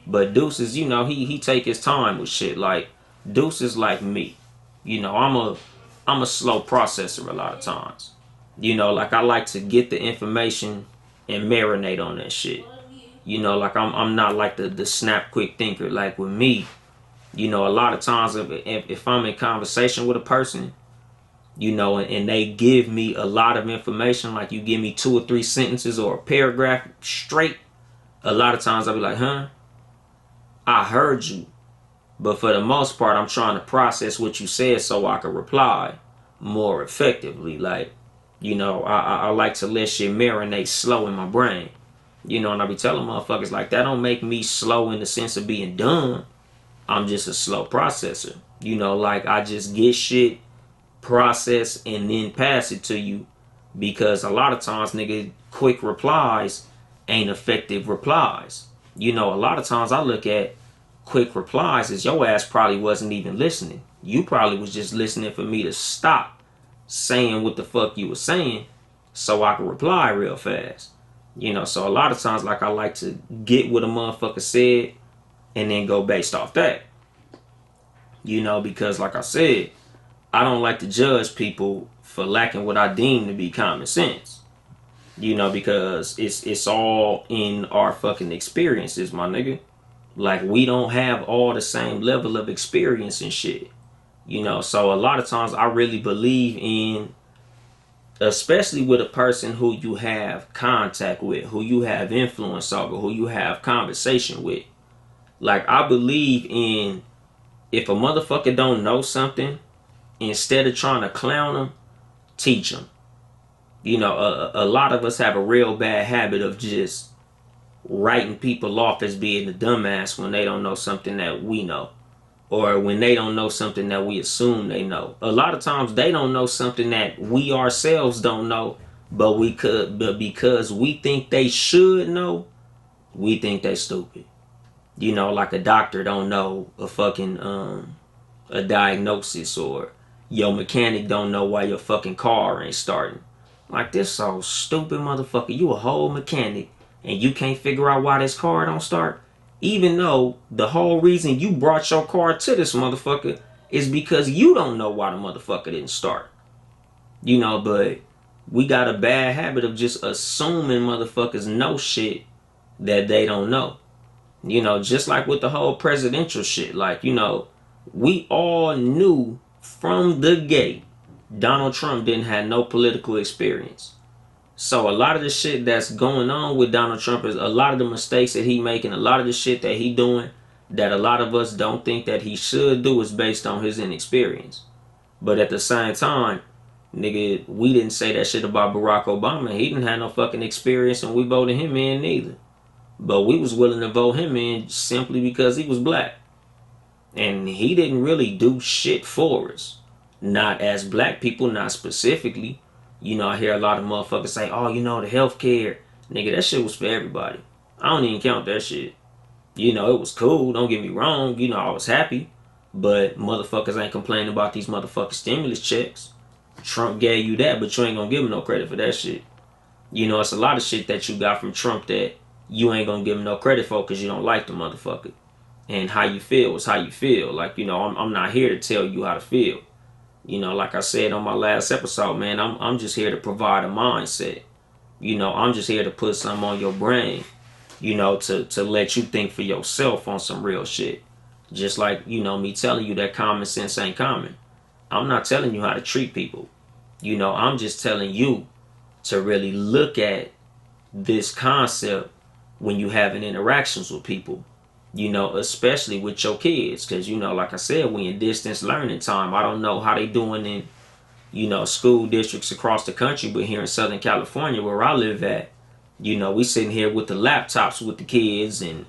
But Deuce is, you know, he take his time with shit. Like, Deuce is like me. You know, I'm a slow processor a lot of times. You know, like I like to get the information and marinate on that shit. You know, like I'm not like the snap quick thinker. Like with me, you know, a lot of times if I'm in conversation with a person, you know, and they give me a lot of information, like you give me 2 or 3 sentences or a paragraph straight, a lot of times I'll be like, huh, I heard you. But for the most part, I'm trying to process what you said so I can reply more effectively. Like, you know, I like to let shit marinate slow in my brain. You know, and I be telling motherfuckers like that don't make me slow in the sense of being dumb. I'm just a slow processor. You know, like I just get shit, process, and then pass it to you. Because a lot of times, nigga, quick replies ain't effective replies. You know, a lot of times I look at quick replies as your ass probably wasn't even listening. You probably was just listening for me to stop saying what the fuck you was saying so I could reply real fast. You know, so a lot of times, like, I like to get what a motherfucker said and then go based off that. You know, because like I said, I don't like to judge people for lacking what I deem to be common sense. You know, because it's all in our fucking experiences, my nigga. Like, we don't have all the same level of experience and shit. You know, so a lot of times I really believe in, especially with a person who you have contact with, who you have influence over, who you have conversation with. Like, I believe in, if a motherfucker don't know something, instead of trying to clown them, teach them. You know, a lot of us have a real bad habit of just writing people off as being a dumbass when they don't know something that we know, or when they don't know something that we assume they know. A lot of times they don't know something that we ourselves don't know, but because we think they should know, we think they stupid. You know, like a doctor don't know a fucking a diagnosis, or your mechanic don't know why your fucking car ain't starting. Like, this so stupid, motherfucker. You a whole mechanic and you can't figure out why this car don't start, even though the whole reason you brought your car to this motherfucker is because you don't know why the motherfucker didn't start. You know, but we got a bad habit of just assuming motherfuckers know shit that they don't know. You know, just like with the whole presidential shit. Like, you know, we all knew from the gate Donald Trump didn't have no political experience. So a lot of the shit that's going on with Donald Trump is a lot of the mistakes that he making, a lot of the shit that he doing that a lot of us don't think that he should do is based on his inexperience. But at the same time, nigga, we didn't say that shit about Barack Obama. He didn't have no fucking experience and we voted him in neither. But we was willing to vote him in simply because he was black. And he didn't really do shit for us. Not as black people, not specifically. You know, I hear a lot of motherfuckers say, oh, you know, the healthcare. Nigga, that shit was for everybody. I don't even count that shit. You know, it was cool, don't get me wrong. You know, I was happy. But motherfuckers ain't complaining about these motherfucking stimulus checks. Trump gave you that, but you ain't gonna give him no credit for that shit. You know, it's a lot of shit that you got from Trump that you ain't gonna give him no credit for because you don't like the motherfucker. And how you feel is how you feel. Like, you know, I'm not here to tell you how to feel. You know, like I said on my last episode, man, I'm just here to provide a mindset. You know, I'm just here to put something on your brain, you know, to let you think for yourself on some real shit. Just like, you know, me telling you that common sense ain't common. I'm not telling you how to treat people. You know, I'm just telling you to really look at this concept when you having interactions with people. You know, especially with your kids, because, you know, like I said, we in distance learning time. I don't know how they doing in, you know, school districts across the country, but here in Southern California where I live at, you know, we sitting here with the laptops with the kids, and,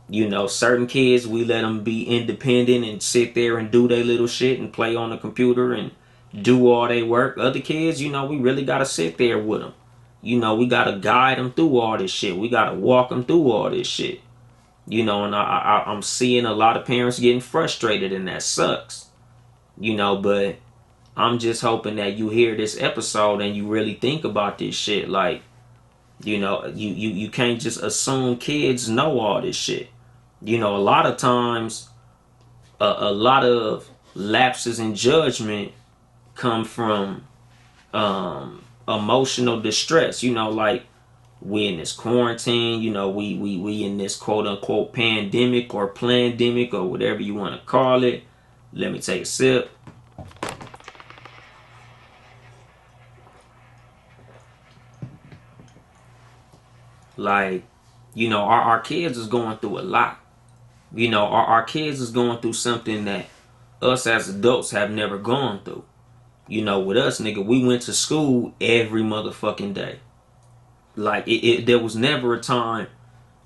you know, certain kids, we let them be independent and sit there and do their little shit and play on the computer and do all their work. Other kids, you know, we really got to sit there with them. You know, we got to guide them through all this shit. We got to walk them through all this shit. You know, and I'm seeing a lot of parents getting frustrated, and that sucks. You know, but I'm just hoping that you hear this episode and you really think about this shit. Like, you know, you can't just assume kids know all this shit. You know, a lot of times, a lot of lapses in judgment come from emotional distress. You know, like, We in this quarantine, you know, we in this quote unquote pandemic or plandemic or whatever you want to call it. Let me take a sip. Like, you know, our kids is going through a lot. You know, our kids is going through something that us as adults have never gone through. You know, with us, nigga, we went to school every motherfucking day. Like, there was never a time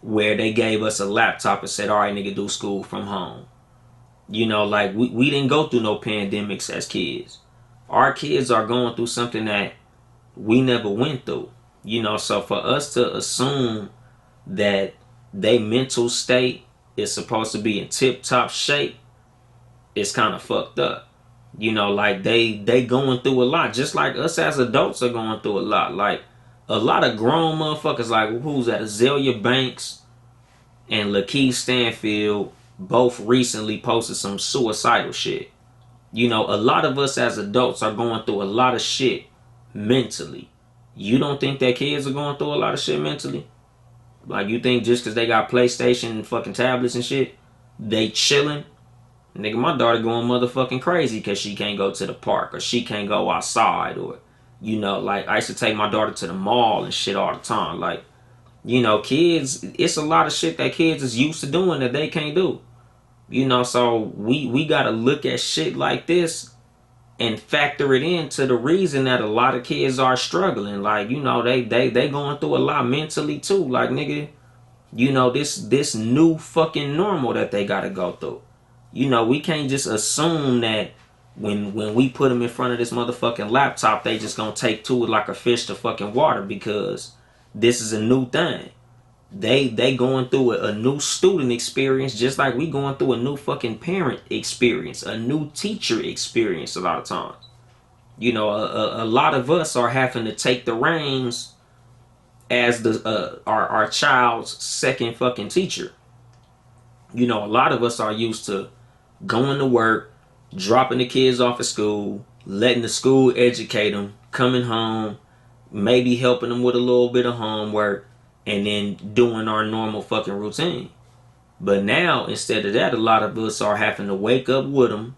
where they gave us a laptop and said, all right, nigga, do school from home. You know, like, we didn't go through no pandemics as kids. Our kids are going through something that we never went through. You know, so for us to assume that they mental state is supposed to be in tip top shape, it's kind of fucked up. You know, like they going through a lot, just like us as adults are going through a lot. Like a lot of grown motherfuckers, like who's that? Azalea Banks and Lakeith Stanfield both recently posted some suicidal shit. You know, a lot of us as adults are going through a lot of shit mentally. You don't think that kids are going through a lot of shit mentally? Like you think just because they got PlayStation and fucking tablets and shit, they chilling? Nigga, my daughter going motherfucking crazy because she can't go to the park or she can't go outside or, you know, like I used to take my daughter to the mall and shit all the time. Like, you know, kids, it's a lot of shit that kids is used to doing that they can't do. You know, so we gotta look at shit like this and factor it into the reason that a lot of kids are struggling. Like, you know, they going through a lot mentally too. Like, nigga, you know, this new fucking normal that they gotta go through. You know, we can't just assume that when we put them in front of this motherfucking laptop, they just gonna take to it like a fish to fucking water because this is a new thing. They going through a new student experience just like we going through a new fucking parent experience, a new teacher experience a lot of times. You know, a lot of us are having to take the reins as the our child's second fucking teacher. You know, a lot of us are used to going to work, dropping the kids off at school, letting the school educate them, coming home, maybe helping them with a little bit of homework, and then doing our normal fucking routine. But now, instead of that, a lot of us are having to wake up with them,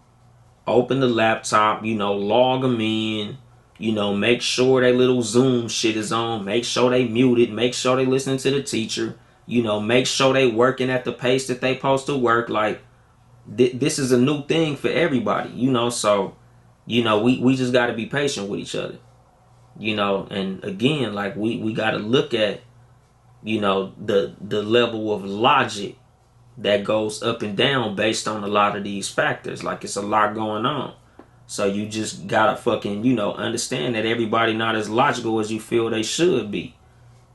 open the laptop, you know, log them in, you know, make sure that little Zoom shit is on, make sure they muted, make sure they listening to the teacher, you know, make sure they working at the pace that they supposed to work. Like, this is a new thing for everybody, you know, so, you know, we just got to be patient with each other, you know, and again, like, we got to look at, you know, the level of logic that goes up and down based on a lot of these factors. Like, it's a lot going on. So you just gotta fucking, you know, understand that everybody not as logical as you feel they should be.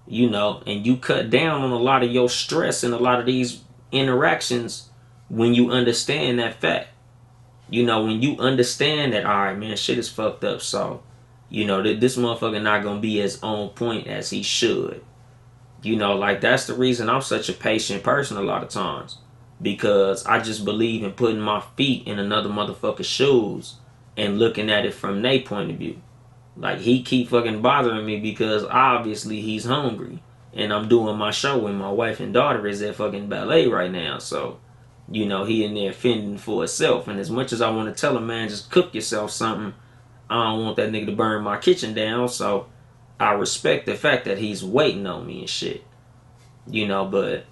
You know, and you cut down on a lot of your stress and a lot of these interactions when you understand that fact. You know, when you understand that, all right, man, shit is fucked up. So, you know, this motherfucker not gonna be as on point as he should. You know, like that's the reason I'm such a patient person a lot of times. Because I just believe in putting my feet in another motherfucker's shoes and looking at it from their point of view. Like he keep fucking bothering me because obviously he's hungry. And I'm doing my show and my wife and daughter is at fucking ballet right now. So, you know, he in there fending for himself. And as much as I want to tell him, man, just cook yourself something, I don't want that nigga to burn my kitchen down. So I respect the fact that he's waiting on me and shit. You know, but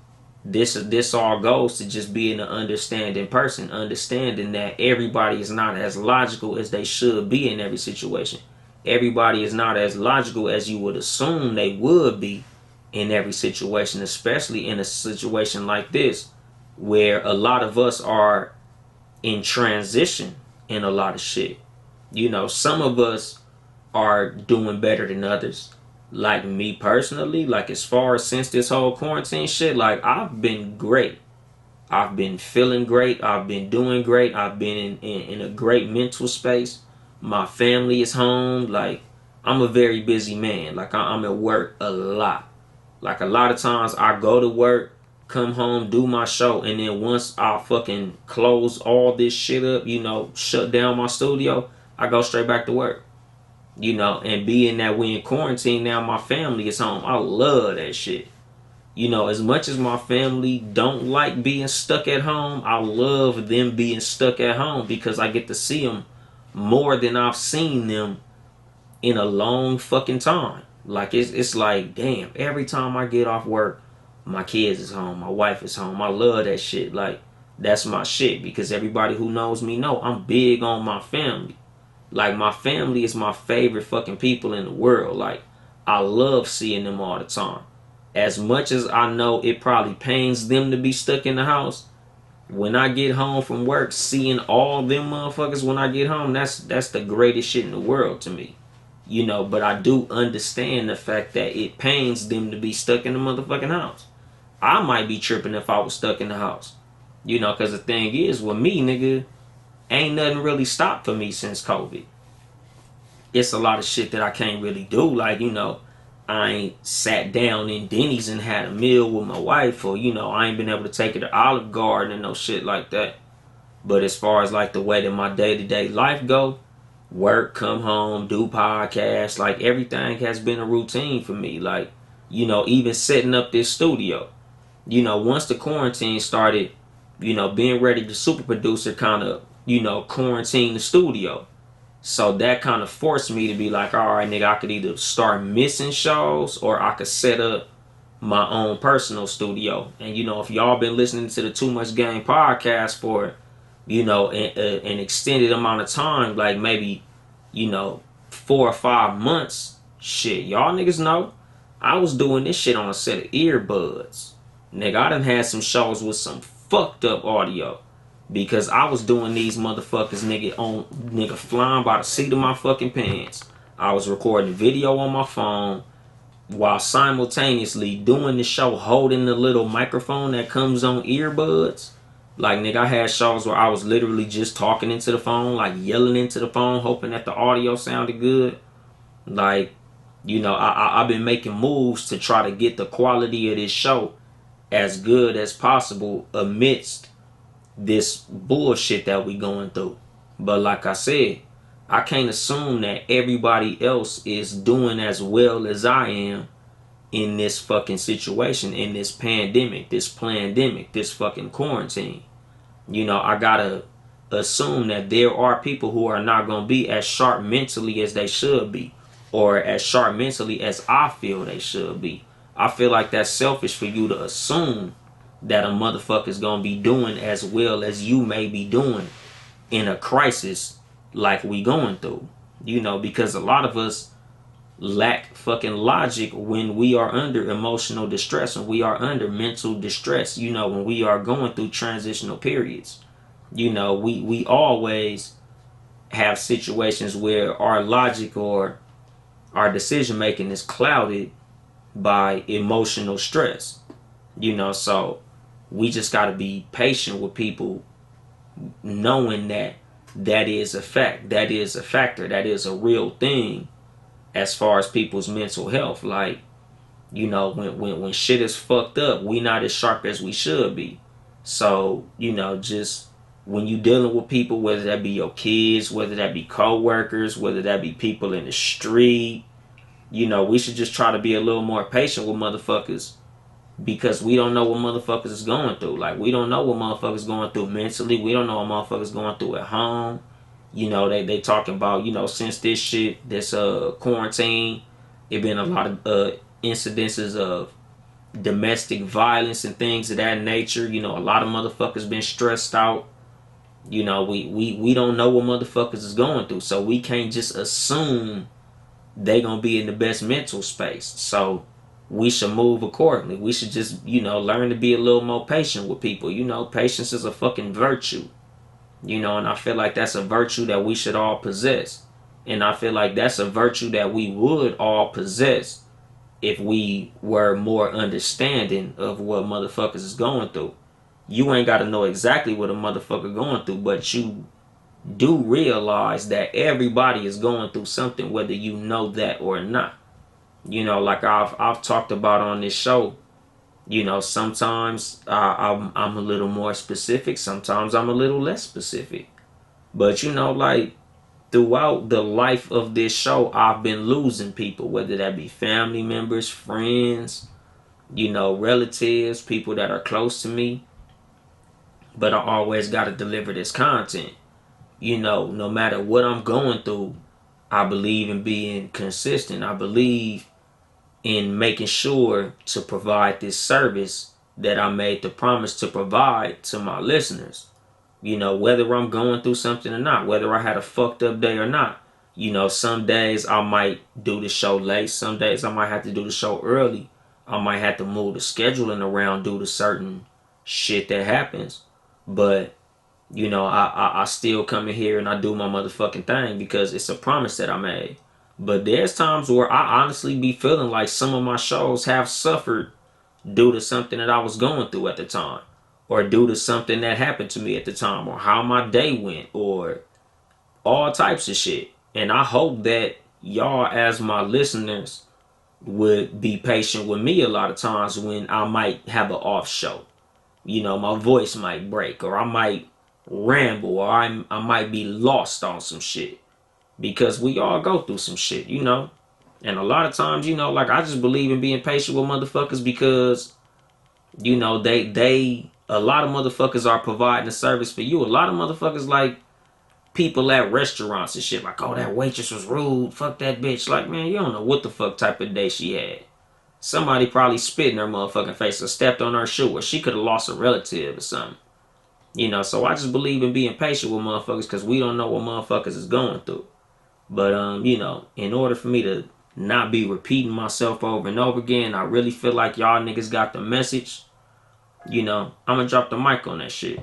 this all goes to just being an understanding person, understanding that everybody is not as logical as they should be in every situation. Everybody is not as logical as you would assume they would be in every situation, especially in a situation like this, where a lot of us are in transition in a lot of shit. You know, some of us are doing better than others. Like me personally, like as far as since this whole quarantine shit, like I've been great. I've been feeling great. I've been doing great. I've been in a great mental space. My family is home. Like I'm a very busy man. Like I'm at work a lot. Like a lot of times I go to work, come home, do my show, and then once I fucking close all this shit up, you know, shut down my studio, I go straight back to work. You know, and being that we in quarantine now, my family is home. I love that shit. You know, as much as my family don't like being stuck at home, I love them being stuck at home because I get to see them more than I've seen them in a long fucking time. Like it's like, damn, every time I get off work, my kids is home, my wife is home. I love that shit. Like that's my shit because everybody who knows me know I'm big on my family. Like my family is my favorite fucking people in the world. Like I love seeing them all the time. As much as I know it probably pains them to be stuck in the house, when I get home from work, seeing all them motherfuckers when I get home, that's the greatest shit in the world to me. You know, but I do understand the fact that it pains them to be stuck in the motherfucking house. I might be tripping if I was stuck in the house. You know, because the thing is, with me, nigga, ain't nothing really stopped for me since COVID. It's a lot of shit that I can't really do. Like, you know, I ain't sat down in Denny's and had a meal with my wife, or, you know, I ain't been able to take her to Olive Garden and no shit like that. But as far as like the way that my day-to-day life go, work, come home, do podcasts, like everything has been a routine for me. Like, you know, even setting up this studio. You know, once the quarantine started, you know, being ready to super producer kind of, you know, quarantine the studio. So that kind of forced me to be like, all right, nigga, I could either start missing shows or I could set up my own personal studio. And, you know, if y'all been listening to the Too Much Game podcast for, you know, an extended amount of time, like maybe, you know, 4 or 5 months, shit, y'all niggas know I was doing this shit on a set of earbuds. Nigga, I done had some shows with some fucked up audio. Because I was doing these motherfuckers, nigga, flying by the seat of my fucking pants. I was recording video on my phone while simultaneously doing the show, holding the little microphone that comes on earbuds. Like, nigga, I had shows where I was literally just talking into the phone, like yelling into the phone, hoping that the audio sounded good. Like, you know, I've been making moves to try to get the quality of this show as good as possible amidst this bullshit that we going through. But like I said, I can't assume that everybody else is doing as well as I am in this fucking situation, in this pandemic, this fucking quarantine. You know, I gotta assume that there are people who are not gonna be as sharp mentally as they should be, or as sharp mentally as I feel they should be. I feel like that's selfish for you to assume that a motherfucker's gonna be doing as well as you may be doing in a crisis like we going through. You know, because a lot of us lack fucking logic when we are under emotional distress, and we are under mental distress, you know, when we are going through transitional periods. You know, we always have situations where our logic or our decision making is clouded by emotional stress. You know, so we just got to be patient with people, knowing that that is a fact, that is a factor, that is a real thing as far as people's mental health. Like, you know, when shit is fucked up, we not as sharp as we should be. So, you know, just when you dealing with people, whether that be your kids, whether that be co-workers, whether that be people in the street, you know, we should just try to be a little more patient with motherfuckers, because we don't know what motherfuckers is going through. Like, we don't know what motherfuckers going through mentally. We don't know what motherfuckers going through at home. You know, they talking about, you know, since this shit, this quarantine, it been a lot of incidences of domestic violence and things of that nature. You know, a lot of motherfuckers been stressed out. You know, we don't know what motherfuckers is going through, so we can't just assume they gonna be in the best mental space. So we should move accordingly. We should just, you know, learn to be a little more patient with people. You know, patience is a fucking virtue. You know, and I feel like that's a virtue that we should all possess. And I feel like that's a virtue that we would all possess if we were more understanding of what motherfuckers is going through. You ain't got to know exactly what a motherfucker going through, but you do realize that everybody is going through something, whether you know that or not. You know, like I've talked about on this show. You know, sometimes I'm a little more specific. Sometimes I'm a little less specific. But you know, like, throughout the life of this show, I've been losing people, whether that be family members, friends, relatives, people that are close to me. But I always got to deliver this content. No matter what I'm going through, I believe in being consistent. I believe in making sure to provide this service that I made the promise to provide to my listeners. Whether I'm going through something or not, whether I had a fucked up day or not. Some days I might do the show late. Some days I might have to do the show early. I might have to move the scheduling around due to certain shit that happens. But, I still come in here and I do my motherfucking thing because it's a promise that I made. But there's times where I honestly be feeling like some of my shows have suffered due to something that I was going through at the time, or due to something that happened to me at the time, or how my day went, or all types of shit. And I hope that y'all, as my listeners, would be patient with me a lot of times when I might have an off show. My voice might break, or I might ramble, or I might be lost on some shit. Because we all go through some shit. And a lot of times, like, I just believe in being patient with motherfuckers because, they a lot of motherfuckers are providing a service for you. A lot of motherfuckers, like, people at restaurants and shit, like, oh, that waitress was rude, fuck that bitch. Like, man, you don't know what the fuck type of day she had. Somebody probably spit in her motherfucking face or stepped on her shoe, or she could have lost a relative or something. So I just believe in being patient with motherfuckers because we don't know what motherfuckers is going through. But, in order for me to not be repeating myself over and over again, I really feel like y'all niggas got the message. I'm gonna drop the mic on that shit.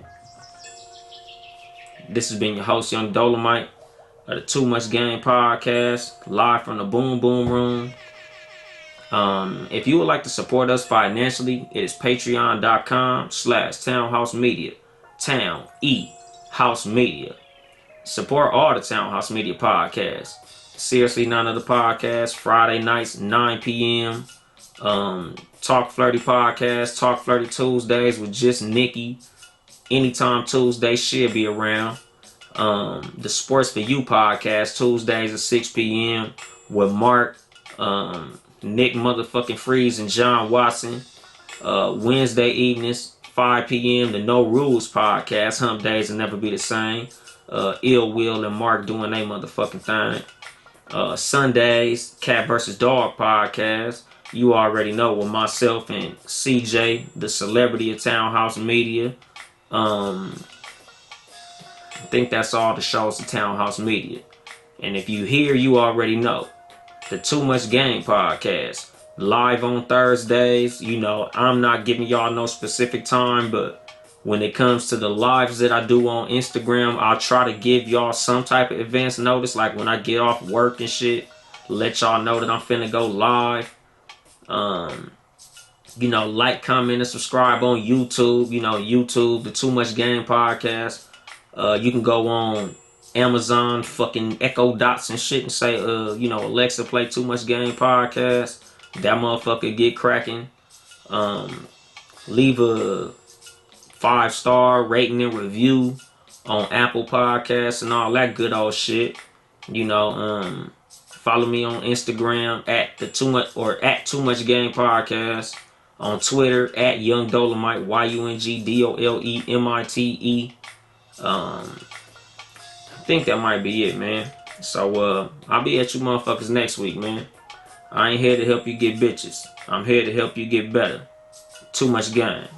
This has been your host, Yung Dolemite, of the Too Much Game podcast, live from the Boom Boom Room. If you would like to support us financially, it is patreon.com/Townhouse Media. Town E House Media. Support all the Townhouse Media podcasts. Seriously None Other Podcast, Friday nights, 9 p.m. Talk Flirty Podcast, Talk Flirty Tuesdays with just Nikki. Anytime Tuesday, she'll be around. The Sports for You podcast, Tuesdays at 6 p.m. with Mark, Nick motherfucking Freeze, and John Watson. Wednesday evenings, 5 p.m. The No Rules podcast, Hump Days Will Never Be the Same. Ill Will and Mark doing their motherfucking thing. Sundays, Cat vs. Dog podcast. You already know, with myself and CJ, the celebrity of Townhouse Media. I think that's all the shows of Townhouse Media. And if you hear, you already know. The Too Much Game podcast. Live on Thursdays. I'm not giving y'all no specific time, but when it comes to the lives that I do on Instagram, I'll try to give y'all some type of advance notice. Like when I get off work and shit, let y'all know that I'm finna go live. Like, comment, and subscribe on YouTube. YouTube, the Too Much Game podcast. You can go on Amazon, fucking Echo Dots and shit, and say, Alexa, play Too Much Game podcast. That motherfucker get cracking. Leave a 5-star rating and review on Apple Podcasts and all that good old shit. Follow me on Instagram at Too Much Game Podcast. On Twitter at Yung Dolemite, YUNGDOLEMITE. I think that might be it, man. So I'll be at you motherfuckers next week, man. I ain't here to help you get bitches. I'm here to help you get better. Too much game.